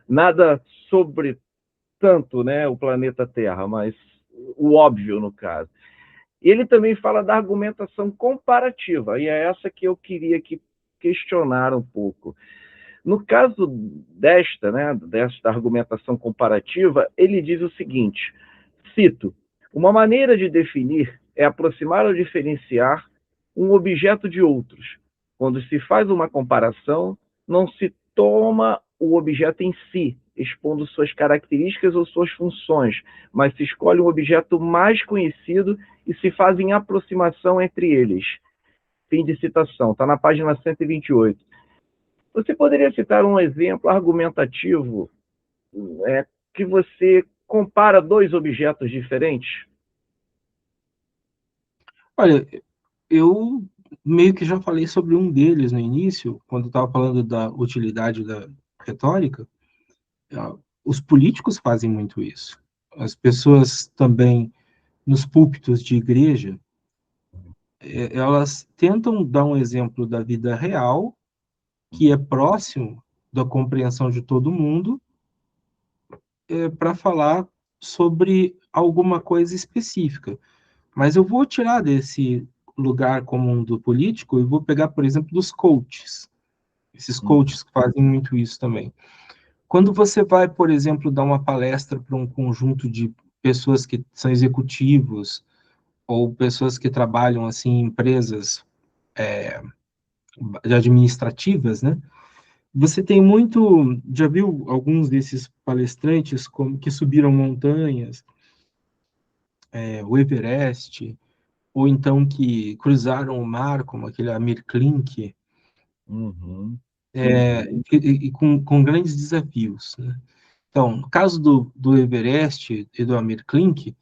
nada sobre tanto, né, o planeta Terra, mas o óbvio no caso. E ele também fala da argumentação comparativa, e é essa que eu queria que questionar um pouco. No caso desta argumentação comparativa, ele diz o seguinte, cito, uma maneira de definir é aproximar ou diferenciar um objeto de outros. Quando se faz uma comparação, não se toma o objeto em si, expondo suas características ou suas funções, mas se escolhe um objeto mais conhecido e se fazem aproximação entre eles. Fim de citação, está na página 128. Você poderia citar um exemplo argumentativo que você compara dois objetos diferentes? Olha, eu meio que já falei sobre um deles no início, quando estava falando da utilidade da retórica. Os políticos fazem muito isso. As pessoas também, nos púlpitos de igreja, elas tentam dar um exemplo da vida real, que é próximo da compreensão de todo mundo, para falar sobre alguma coisa específica. Mas eu vou tirar desse lugar comum do político e vou pegar, por exemplo, dos coaches. Esses coaches que fazem muito isso também. Quando você vai, por exemplo, dar uma palestra para um conjunto de pessoas que são executivos ou pessoas que trabalham assim em empresas administrativas, né? Você tem muito, já viu alguns desses palestrantes como que subiram montanhas, o Everest, ou então que cruzaram o mar, como aquele Amir Klink, Uhum. e com grandes desafios, né? Então, no caso do Everest e do Amir Klink,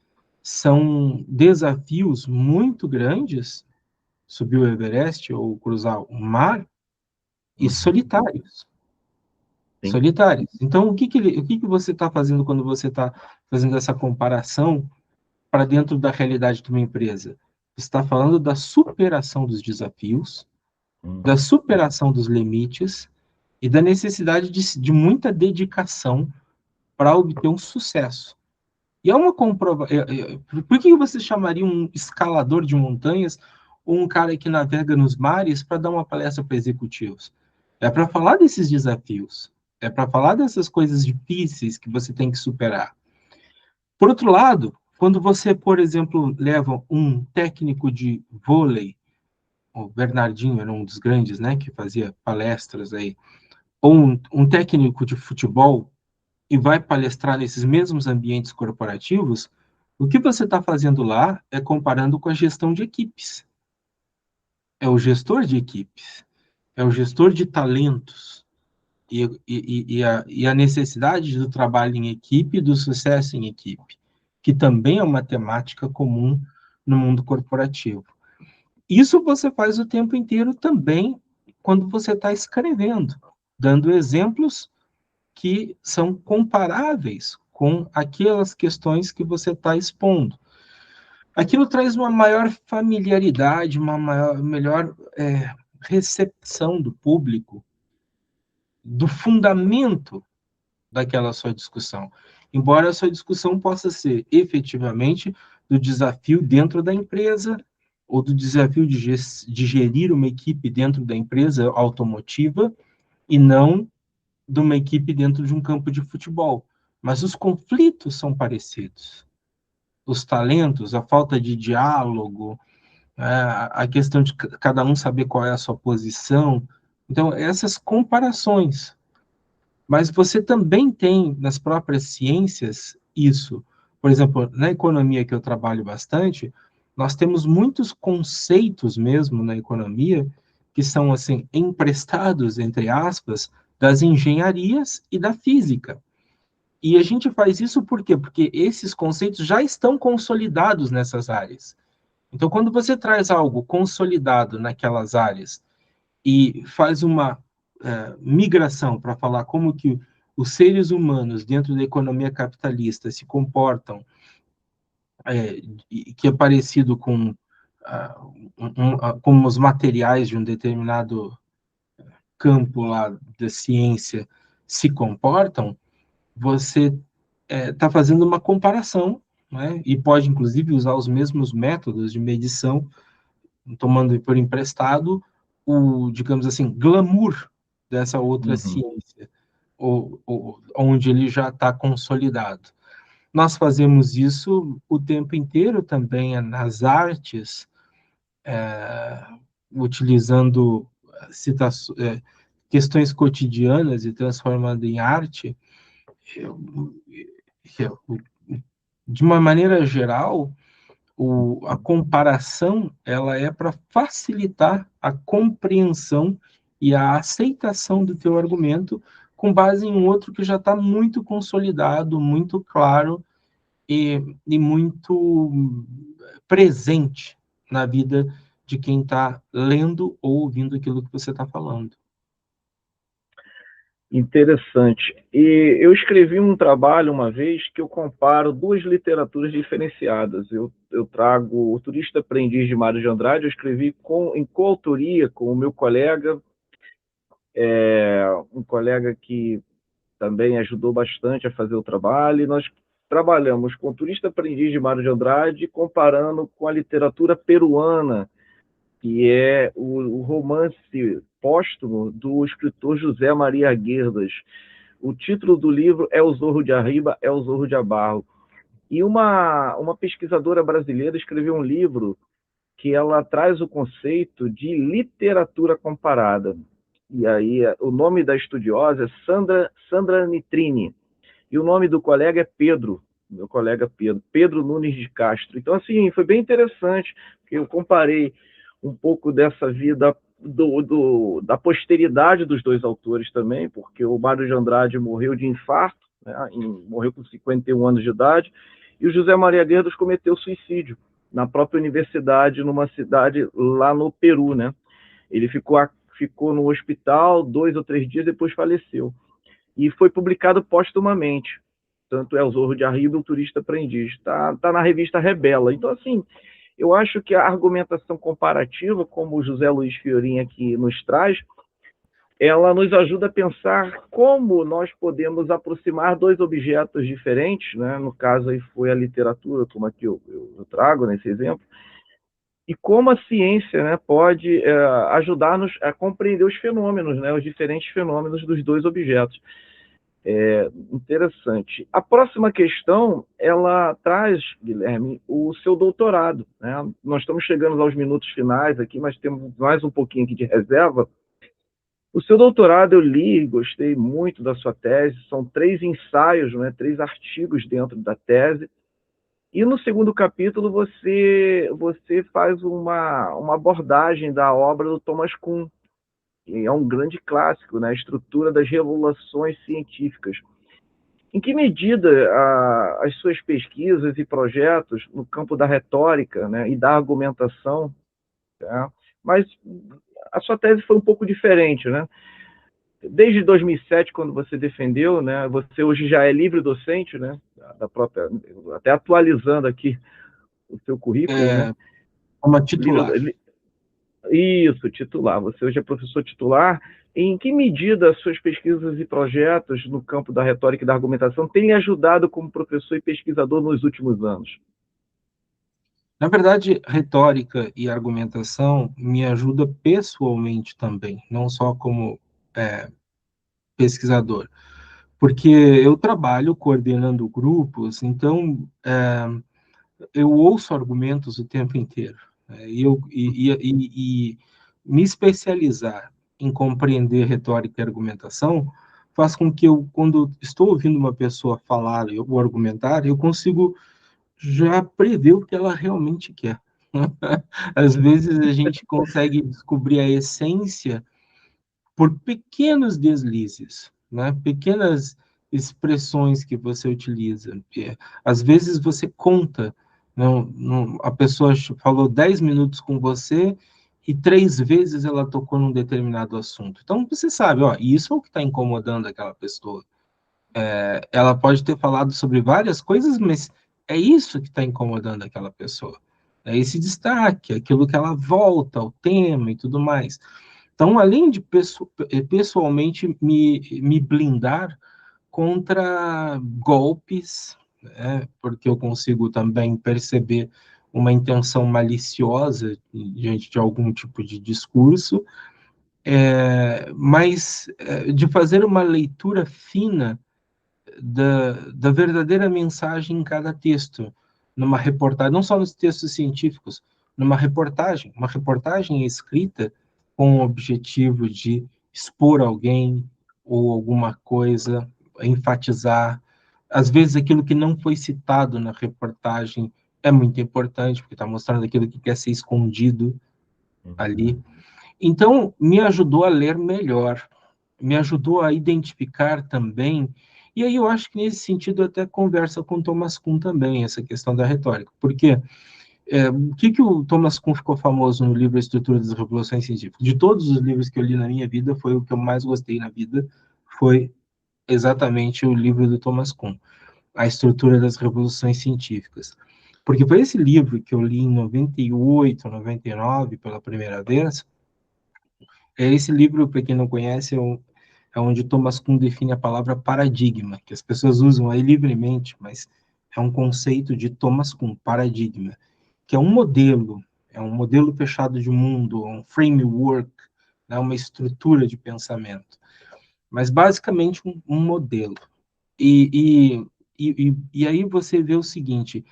são desafios muito grandes, subir o Everest ou cruzar o mar, e Uhum. solitários. Sim. Solitários. Então, o que você está fazendo quando você está fazendo essa comparação para dentro da realidade de uma empresa? Você está falando da superação dos desafios, da Uhum. superação dos limites, e da necessidade de muita dedicação para obter um sucesso. E é uma comprovação. Por que você chamaria um escalador de montanhas ou um cara que navega nos mares para dar uma palestra para executivos? É para falar desses desafios. É para falar dessas coisas difíceis que você tem que superar. Por outro lado, quando você, por exemplo, leva um técnico de vôlei, o Bernardinho era um dos grandes, né, que fazia palestras aí, ou um técnico de futebol e vai palestrar nesses mesmos ambientes corporativos, o que você está fazendo lá é comparando com a gestão de equipes. É o gestor de equipes, é o gestor de talentos e a necessidade do trabalho em equipe e do sucesso em equipe, que também é uma temática comum no mundo corporativo. Isso você faz o tempo inteiro também quando você está escrevendo, dando exemplos que são comparáveis com aquelas questões que você está expondo. Aquilo traz uma maior familiaridade, uma melhor recepção do público, do fundamento daquela sua discussão. Embora a sua discussão possa ser efetivamente do desafio dentro da empresa, ou do desafio de gerir uma equipe dentro da empresa automotiva, e não de uma equipe dentro de um campo de futebol. Mas os conflitos são parecidos. Os talentos, a falta de diálogo, a questão de cada um saber qual é a sua posição. Então, essas comparações. Mas você também tem nas próprias ciências isso. Por exemplo, na economia que eu trabalho bastante, nós temos muitos conceitos mesmo na economia que são assim emprestados, entre aspas, das engenharias e da física. E a gente faz isso por quê? Porque esses conceitos já estão consolidados nessas áreas. Então, quando você traz algo consolidado naquelas áreas e faz uma migração para falar como que os seres humanos dentro da economia capitalista se comportam, que é parecido com como os materiais de um determinado campo lá da ciência se comportam, você está fazendo uma comparação, né? E pode, inclusive, usar os mesmos métodos de medição, tomando por emprestado o, digamos assim, glamour dessa outra ciência, onde ele já está consolidado. Nós fazemos isso o tempo inteiro também nas artes, utilizando questões cotidianas e transformando em arte. De uma maneira geral, a comparação ela é para facilitar a compreensão e a aceitação do teu argumento com base em um outro que já está muito consolidado, muito claro e muito presente na vida de quem está lendo ou ouvindo aquilo que você está falando. Interessante. E eu escrevi um trabalho uma vez que eu comparo duas literaturas diferenciadas. Eu trago O Turista Aprendiz de Mário de Andrade, eu escrevi em coautoria com o meu colega, um colega que também ajudou bastante a fazer o trabalho, e nós trabalhamos com O Turista Aprendiz de Mário de Andrade, comparando com a literatura peruana, que é o romance póstumo do escritor José Maria Guerdas. O título do livro é O Zorro de Arriba, é o Zorro de Abarro. E uma pesquisadora brasileira escreveu um livro que ela traz o conceito de literatura comparada. E aí, o nome da estudiosa é Sandra Nitrini. E o nome do colega é Pedro, meu colega Pedro Nunes de Castro. Então, assim, foi bem interessante, porque eu comparei um pouco dessa vida da posteridade dos dois autores também, porque o Mário de Andrade morreu de infarto, né, morreu com 51 anos de idade, e o José Maria Guerdas cometeu suicídio na própria universidade, numa cidade lá no Peru, né? Ele ficou no hospital 2 ou 3 dias, depois faleceu. E foi publicado póstumamente. Tanto é O Zorro de Arriba e O Turista Aprendiz. Tá na revista Rebela. Então, assim, eu acho que a argumentação comparativa, como o José Luiz Fiorin aqui nos traz, ela nos ajuda a pensar como nós podemos aproximar dois objetos diferentes, né? No caso aí foi a literatura, como aqui eu trago nesse exemplo, e como a ciência, né, pode ajudar-nos a compreender os fenômenos, né, os diferentes fenômenos dos dois objetos. Interessante. A próxima questão, ela traz, Guilherme, o seu doutorado, né? Nós estamos chegando aos minutos finais aqui, mas temos mais um pouquinho aqui de reserva. O seu doutorado eu li, gostei muito da sua tese, são 3 ensaios, né, 3 artigos dentro da tese, e no segundo capítulo você faz uma abordagem da obra do Thomas Kuhn, que é um grande clássico, né, a estrutura das revoluções científicas. Em que medida as suas pesquisas e projetos no campo da retórica, né, e da argumentação, tá? Mas a sua tese foi um pouco diferente, né? Desde 2007, quando você defendeu, né, você hoje já é livre docente, né, da própria, até atualizando aqui o seu currículo, né? Uma titular. Isso, titular. Você hoje é professor titular. Em que medida as suas pesquisas e projetos no campo da retórica e da argumentação têm lhe ajudado como professor e pesquisador nos últimos anos? Na verdade, retórica e argumentação me ajuda pessoalmente também, não só como pesquisador, porque eu trabalho coordenando grupos, então eu ouço argumentos o tempo inteiro. E me especializar em compreender retórica e argumentação faz com que eu, quando estou ouvindo uma pessoa falar ou argumentar, eu consigo já prever o que ela realmente quer. Às vezes a gente consegue descobrir a essência por pequenos deslizes, né? Pequenas expressões que você utiliza. Às vezes você conta, não, a pessoa falou 10 minutos com você e 3 vezes ela tocou num determinado assunto. Então você sabe, ó, isso é o que está incomodando aquela pessoa. Ela pode ter falado sobre várias coisas, mas é isso que está incomodando aquela pessoa. É esse destaque, aquilo que ela volta ao tema e tudo mais. Então, além de pessoalmente me blindar contra golpes, né, porque eu consigo também perceber uma intenção maliciosa diante de algum tipo de discurso, mas de fazer uma leitura fina da verdadeira mensagem em cada texto, numa reportagem, não só nos textos científicos, uma reportagem escrita com o objetivo de expor alguém ou alguma coisa, enfatizar. Às vezes aquilo que não foi citado na reportagem é muito importante, porque está mostrando aquilo que quer ser escondido ali. Então, me ajudou a ler melhor, me ajudou a identificar também, e aí eu acho que nesse sentido até conversa com Thomas Kuhn também, essa questão da retórica, porque o que o Thomas Kuhn ficou famoso no livro A Estrutura das Revoluções Científicas? De todos os livros que eu li na minha vida, foi o que eu mais gostei na vida, foi exatamente o livro do Thomas Kuhn, A Estrutura das Revoluções Científicas. Porque foi esse livro que eu li em 98, 99, pela primeira vez. Esse livro, para quem não conhece, é onde Thomas Kuhn define a palavra paradigma, que as pessoas usam aí livremente, mas é um conceito de Thomas Kuhn, paradigma, que é um modelo fechado de mundo, um framework, né, uma estrutura de pensamento, mas basicamente um modelo. E aí você vê o seguinte,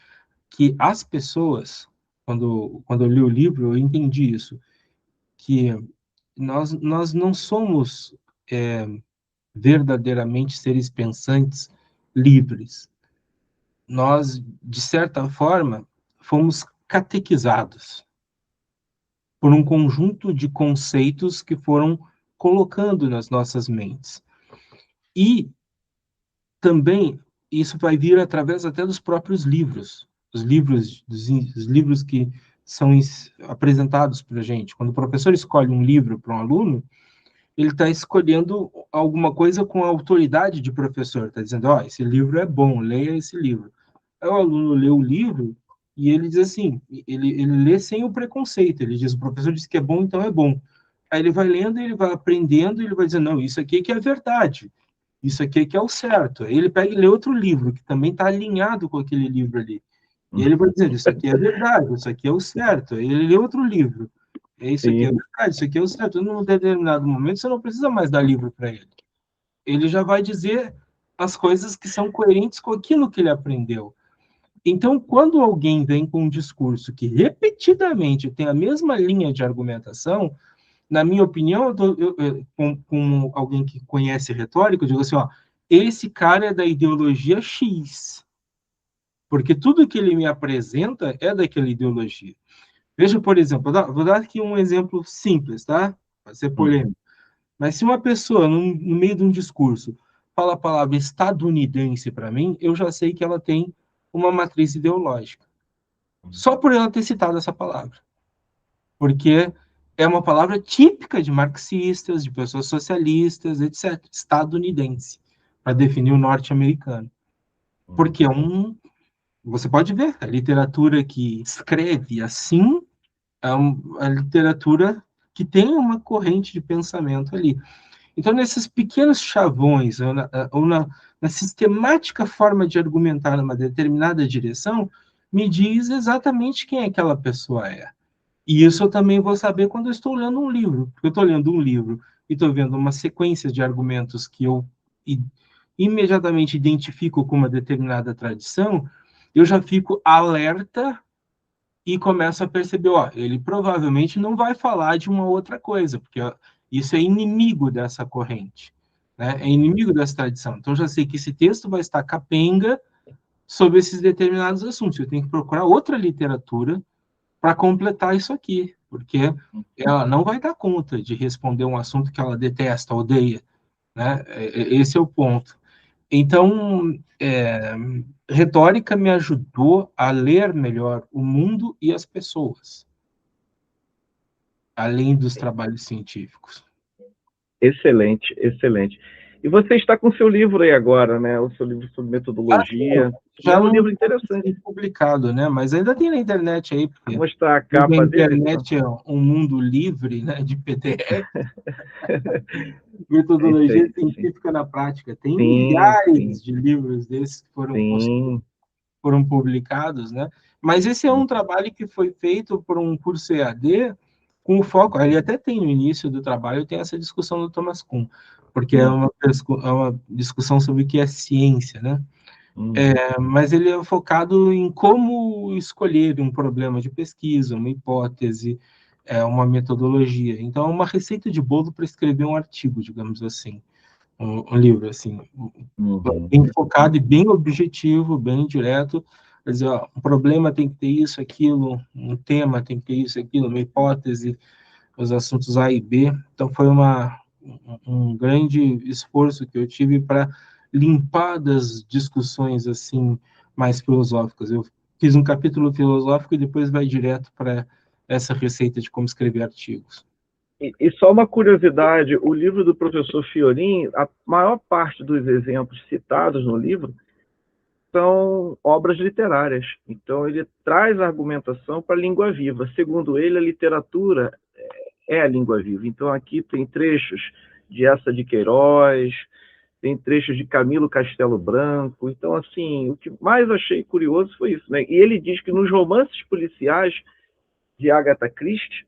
que as pessoas, quando eu li o livro, eu entendi isso, que nós não somos verdadeiramente seres pensantes livres. Nós, de certa forma, fomos catequizados por um conjunto de conceitos que foram colocando nas nossas mentes. E também isso vai vir através até dos próprios livros, os livros que são apresentados para a gente. Quando o professor escolhe um livro para um aluno, ele está escolhendo alguma coisa com a autoridade de professor, está dizendo, ó, esse livro é bom, leia esse livro. Aí o aluno lê o livro e ele diz assim, ele lê sem o preconceito, ele diz, o professor disse que é bom, então é bom. Aí ele vai lendo, ele vai aprendendo, ele vai dizendo, não, isso aqui que é verdade, isso aqui que é o certo. Aí ele pega e lê outro livro, que também está alinhado com aquele livro ali. E ele vai dizendo, isso aqui é verdade, isso aqui é o certo. Aí ele lê outro livro. Isso aqui é Sim. verdade, isso aqui é o certo. Num determinado momento, você não precisa mais dar livro para ele. Ele já vai dizer as coisas que são coerentes com aquilo que ele aprendeu. Então, quando alguém vem com um discurso que repetidamente tem a mesma linha de argumentação, na minha opinião, com alguém que conhece retórica, eu digo assim, ó, esse cara é da ideologia X, porque tudo que ele me apresenta é daquela ideologia. Veja, por exemplo, vou dar aqui um exemplo simples, tá? Vai ser polêmico. Mas se uma pessoa, no meio de um discurso, fala a palavra estadunidense para mim, eu já sei que ela tem uma matriz ideológica. Só por ela ter citado essa palavra. Porque é uma palavra típica de marxistas, de pessoas socialistas, etc. Estadunidense, para definir o norte-americano. Porque é você pode ver, a literatura que escreve assim é a literatura que tem uma corrente de pensamento ali. Então, nesses pequenos chavões, na sistemática forma de argumentar numa determinada direção, me diz exatamente quem aquela pessoa é. E isso eu também vou saber quando eu estou lendo um livro. Porque eu estou lendo um livro e estou vendo uma sequência de argumentos que eu imediatamente identifico com uma determinada tradição, eu já fico alerta e começo a perceber, ó, ele provavelmente não vai falar de uma outra coisa, porque ó, isso é inimigo dessa corrente, né? É inimigo dessa tradição. Então, eu já sei que esse texto vai estar capenga sobre esses determinados assuntos. Eu tenho que procurar outra literatura para completar isso aqui, porque ela não vai dar conta de responder um assunto que ela detesta, odeia, né? Esse é o ponto. Então, retórica me ajudou a ler melhor o mundo e as pessoas, além dos trabalhos científicos. Excelente, excelente. E você está com o seu livro aí agora, né? O seu livro sobre metodologia. E é Já um não livro interessante. foi publicado, né? Mas ainda tem na internet aí, Vou porque mostrar a a capa dele, então. internet é um mundo livre, né, de PDF. É isso Metodologia aí. Sim, científica na prática. Tem sim, sim. milhares de livros desses que Sim. foram publicados, né? Mas esse é um trabalho que foi feito por um curso EAD com o foco, ele até tem no início do trabalho, tem essa discussão do Thomas Kuhn, porque é uma discussão sobre o que é ciência, né? Mas ele é focado em como escolher um problema de pesquisa, uma hipótese, uma metodologia. Então, é uma receita de bolo para escrever um artigo, digamos assim, um livro, assim, Uhum. bem focado e bem objetivo, bem direto. Quer dizer, ó, um problema tem que ter isso, aquilo, um tema tem que ter isso, aquilo, uma hipótese, os assuntos A e B. Então, foi um grande esforço que eu tive para limpar das discussões assim mais filosóficas. Eu fiz um capítulo filosófico e depois vai direto para essa receita de como escrever artigos. E só uma curiosidade, o livro do professor Fiorin, a maior parte dos exemplos citados no livro são obras literárias. Então, ele traz a argumentação para a língua viva. Segundo ele, a literatura é a língua viva. Então, aqui tem trechos de Eça de Queiroz, tem trechos de Camilo Castelo Branco. Então, assim, o que mais achei curioso foi isso, né? E ele diz que nos romances policiais de Agatha Christie,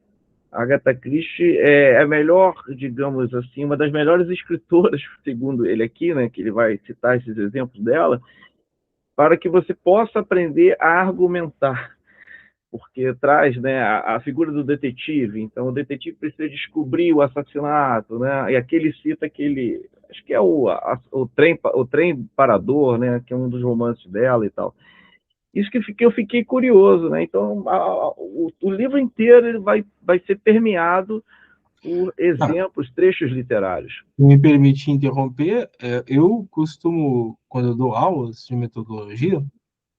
Agatha Christie é a melhor, digamos assim, uma das melhores escritoras, segundo ele aqui, né, que ele vai citar esses exemplos dela, para que você possa aprender a argumentar, porque traz, né, a figura do detetive. Então, o detetive precisa descobrir o assassinato, né? E aqui ele cita aquele, acho que é o trem parador, né, que é um dos romances dela e tal. Isso que eu fiquei curioso, né? Então, o livro inteiro ele vai ser permeado por Ah, exemplos, trechos literários. se me permite interromper, eu costumo, quando eu dou aulas de metodologia,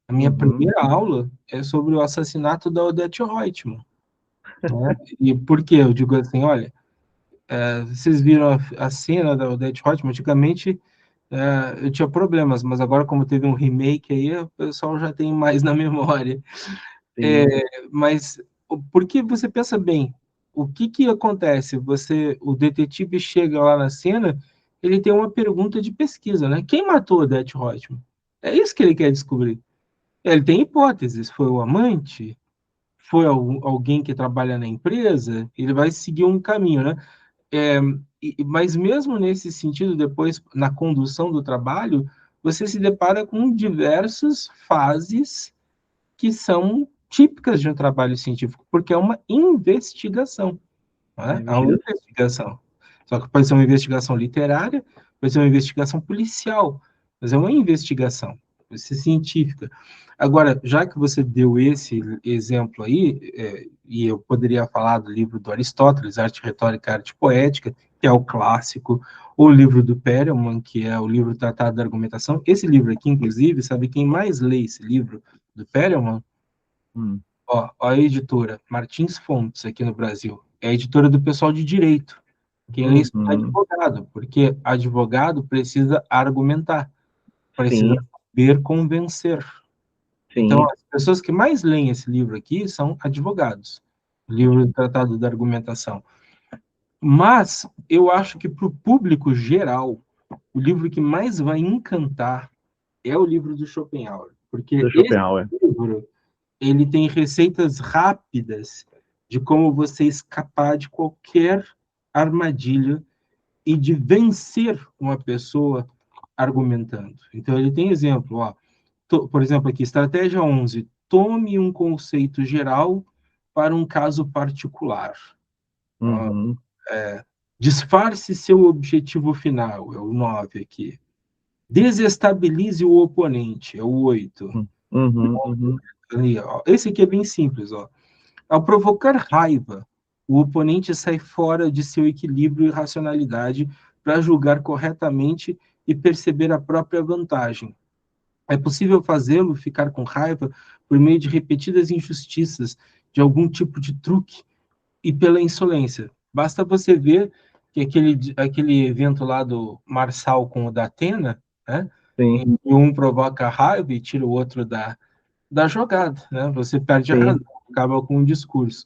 a minha Uhum. primeira aula é sobre o assassinato da Odete Roitman, né? E por quê? Eu digo assim, olha, vocês viram a cena da Odete Roitman, antigamente eu tinha problemas, mas agora como teve um remake aí, o pessoal já tem mais na memória. Sim. Mas porque você pensa bem, o que acontece? O detetive chega lá na cena, ele tem uma pergunta de pesquisa, né? Quem matou Odete Roitman? É isso que ele quer descobrir. Ele tem hipóteses. Foi o amante? Foi alguém que trabalha na empresa? Ele vai seguir um caminho, né? Mas mesmo nesse sentido, depois, na condução do trabalho, você se depara com diversas fases que são típicas de um trabalho científico, porque é uma investigação, né? É uma investigação. Só que pode ser uma investigação literária, pode ser uma investigação policial, mas é uma investigação, pode ser científica. Agora, já que você deu esse exemplo aí, e eu poderia falar do livro do Aristóteles, Arte Retórica, Arte Poética, que é o clássico, ou o livro do Perelman, que é o livro Tratado da Argumentação. Esse livro aqui, inclusive, sabe quem mais lê esse livro do Perelman? Ó, a editora Martins Fontes, aqui no Brasil, é a editora do pessoal de direito. Quem lê isso é advogado, porque advogado precisa argumentar, precisa saber convencer. Sim. Então, as pessoas que mais leem esse livro aqui são advogados, o livro do Tratado da Argumentação. Mas eu acho que para o público geral, o livro que mais vai encantar é o livro do Schopenhauer, porque esse livro ele tem receitas rápidas de como você escapar de qualquer armadilha e de vencer uma pessoa argumentando. Então, ele tem exemplo, ó, por exemplo, aqui, estratégia 11, tome um conceito geral para um caso particular. Disfarce seu objetivo final, é o 9 aqui. Desestabilize o oponente, é o 8. Esse aqui é bem simples, ó. Ao provocar raiva, o oponente sai fora de seu equilíbrio e racionalidade para julgar corretamente e perceber a própria vantagem. É possível fazê-lo ficar com raiva por meio de repetidas injustiças, de algum tipo de truque e pela insolência. Basta você ver que aquele evento lá do Marçal com o da Atena, né? Em que um provoca raiva e tira o outro da jogada, né? Você perde a razão, acaba com um discurso.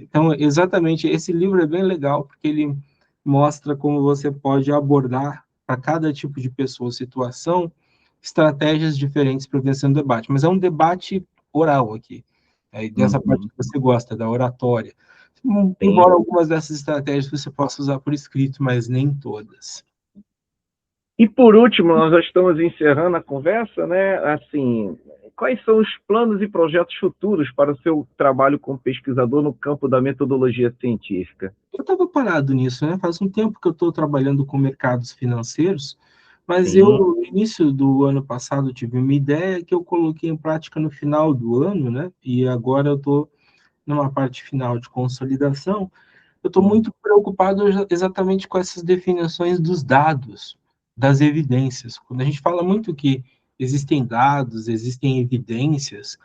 Então, exatamente, esse livro é bem legal, porque ele mostra como você pode abordar, para cada tipo de pessoa ou situação, estratégias diferentes para vencer um debate. Mas é um debate oral aqui, dessa parte que você gosta, da oratória. Embora algumas dessas estratégias você possa usar por escrito, mas nem todas. E por último, nós já estamos encerrando a conversa, né? Assim, quais são os planos e projetos futuros para o seu trabalho como pesquisador no campo da metodologia científica? Eu estava parado nisso, né? Faz um tempo que eu estou trabalhando com mercados financeiros, mas eu, no início do ano passado, tive uma ideia que eu coloquei em prática no final do ano, né? E agora eu estou numa parte final de consolidação. Eu estou muito preocupado exatamente com essas definições dos dados, das evidências. Quando a gente fala muito que existem dados, existem evidências,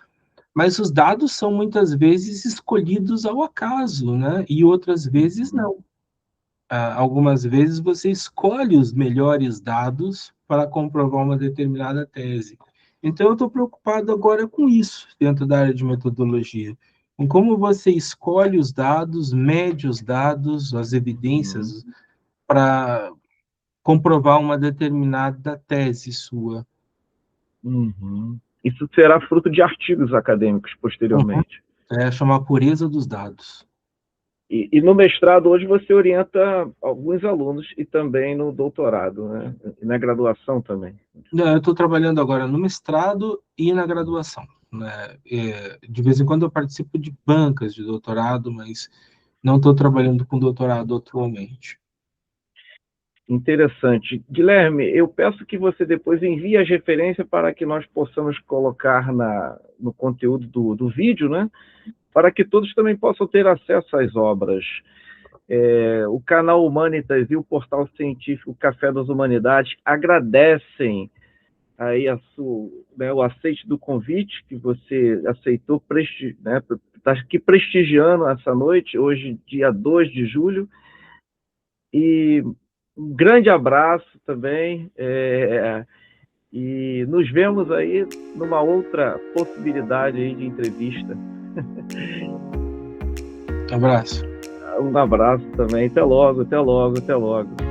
mas os dados são muitas vezes escolhidos ao acaso, né? E outras vezes não. Algumas vezes você escolhe os melhores dados para comprovar uma determinada tese. Então, eu estou preocupado agora com isso, dentro da área de metodologia. Com como você escolhe os dados, mede os dados, as evidências, para comprovar uma determinada tese sua. Isso será fruto de artigos acadêmicos posteriormente. Chama a pureza dos dados. E no mestrado, hoje, você orienta alguns alunos e também no doutorado, né? E na graduação também. Eu estou trabalhando agora no mestrado e na graduação, né? De vez em quando eu participo de bancas de doutorado, mas não estou trabalhando com doutorado atualmente. Interessante. Guilherme, eu peço que você depois envie as referências para que nós possamos colocar no conteúdo do vídeo, né? Para que todos também possam ter acesso às obras. O canal Humanitas e o portal científico Café das Humanidades agradecem aí o aceite do convite que você aceitou, né, está aqui prestigiando essa noite, hoje, dia 2 de julho, e um grande abraço também, e nos vemos aí numa outra possibilidade aí de entrevista. Abraço. Um abraço também. Até logo, até logo, até logo.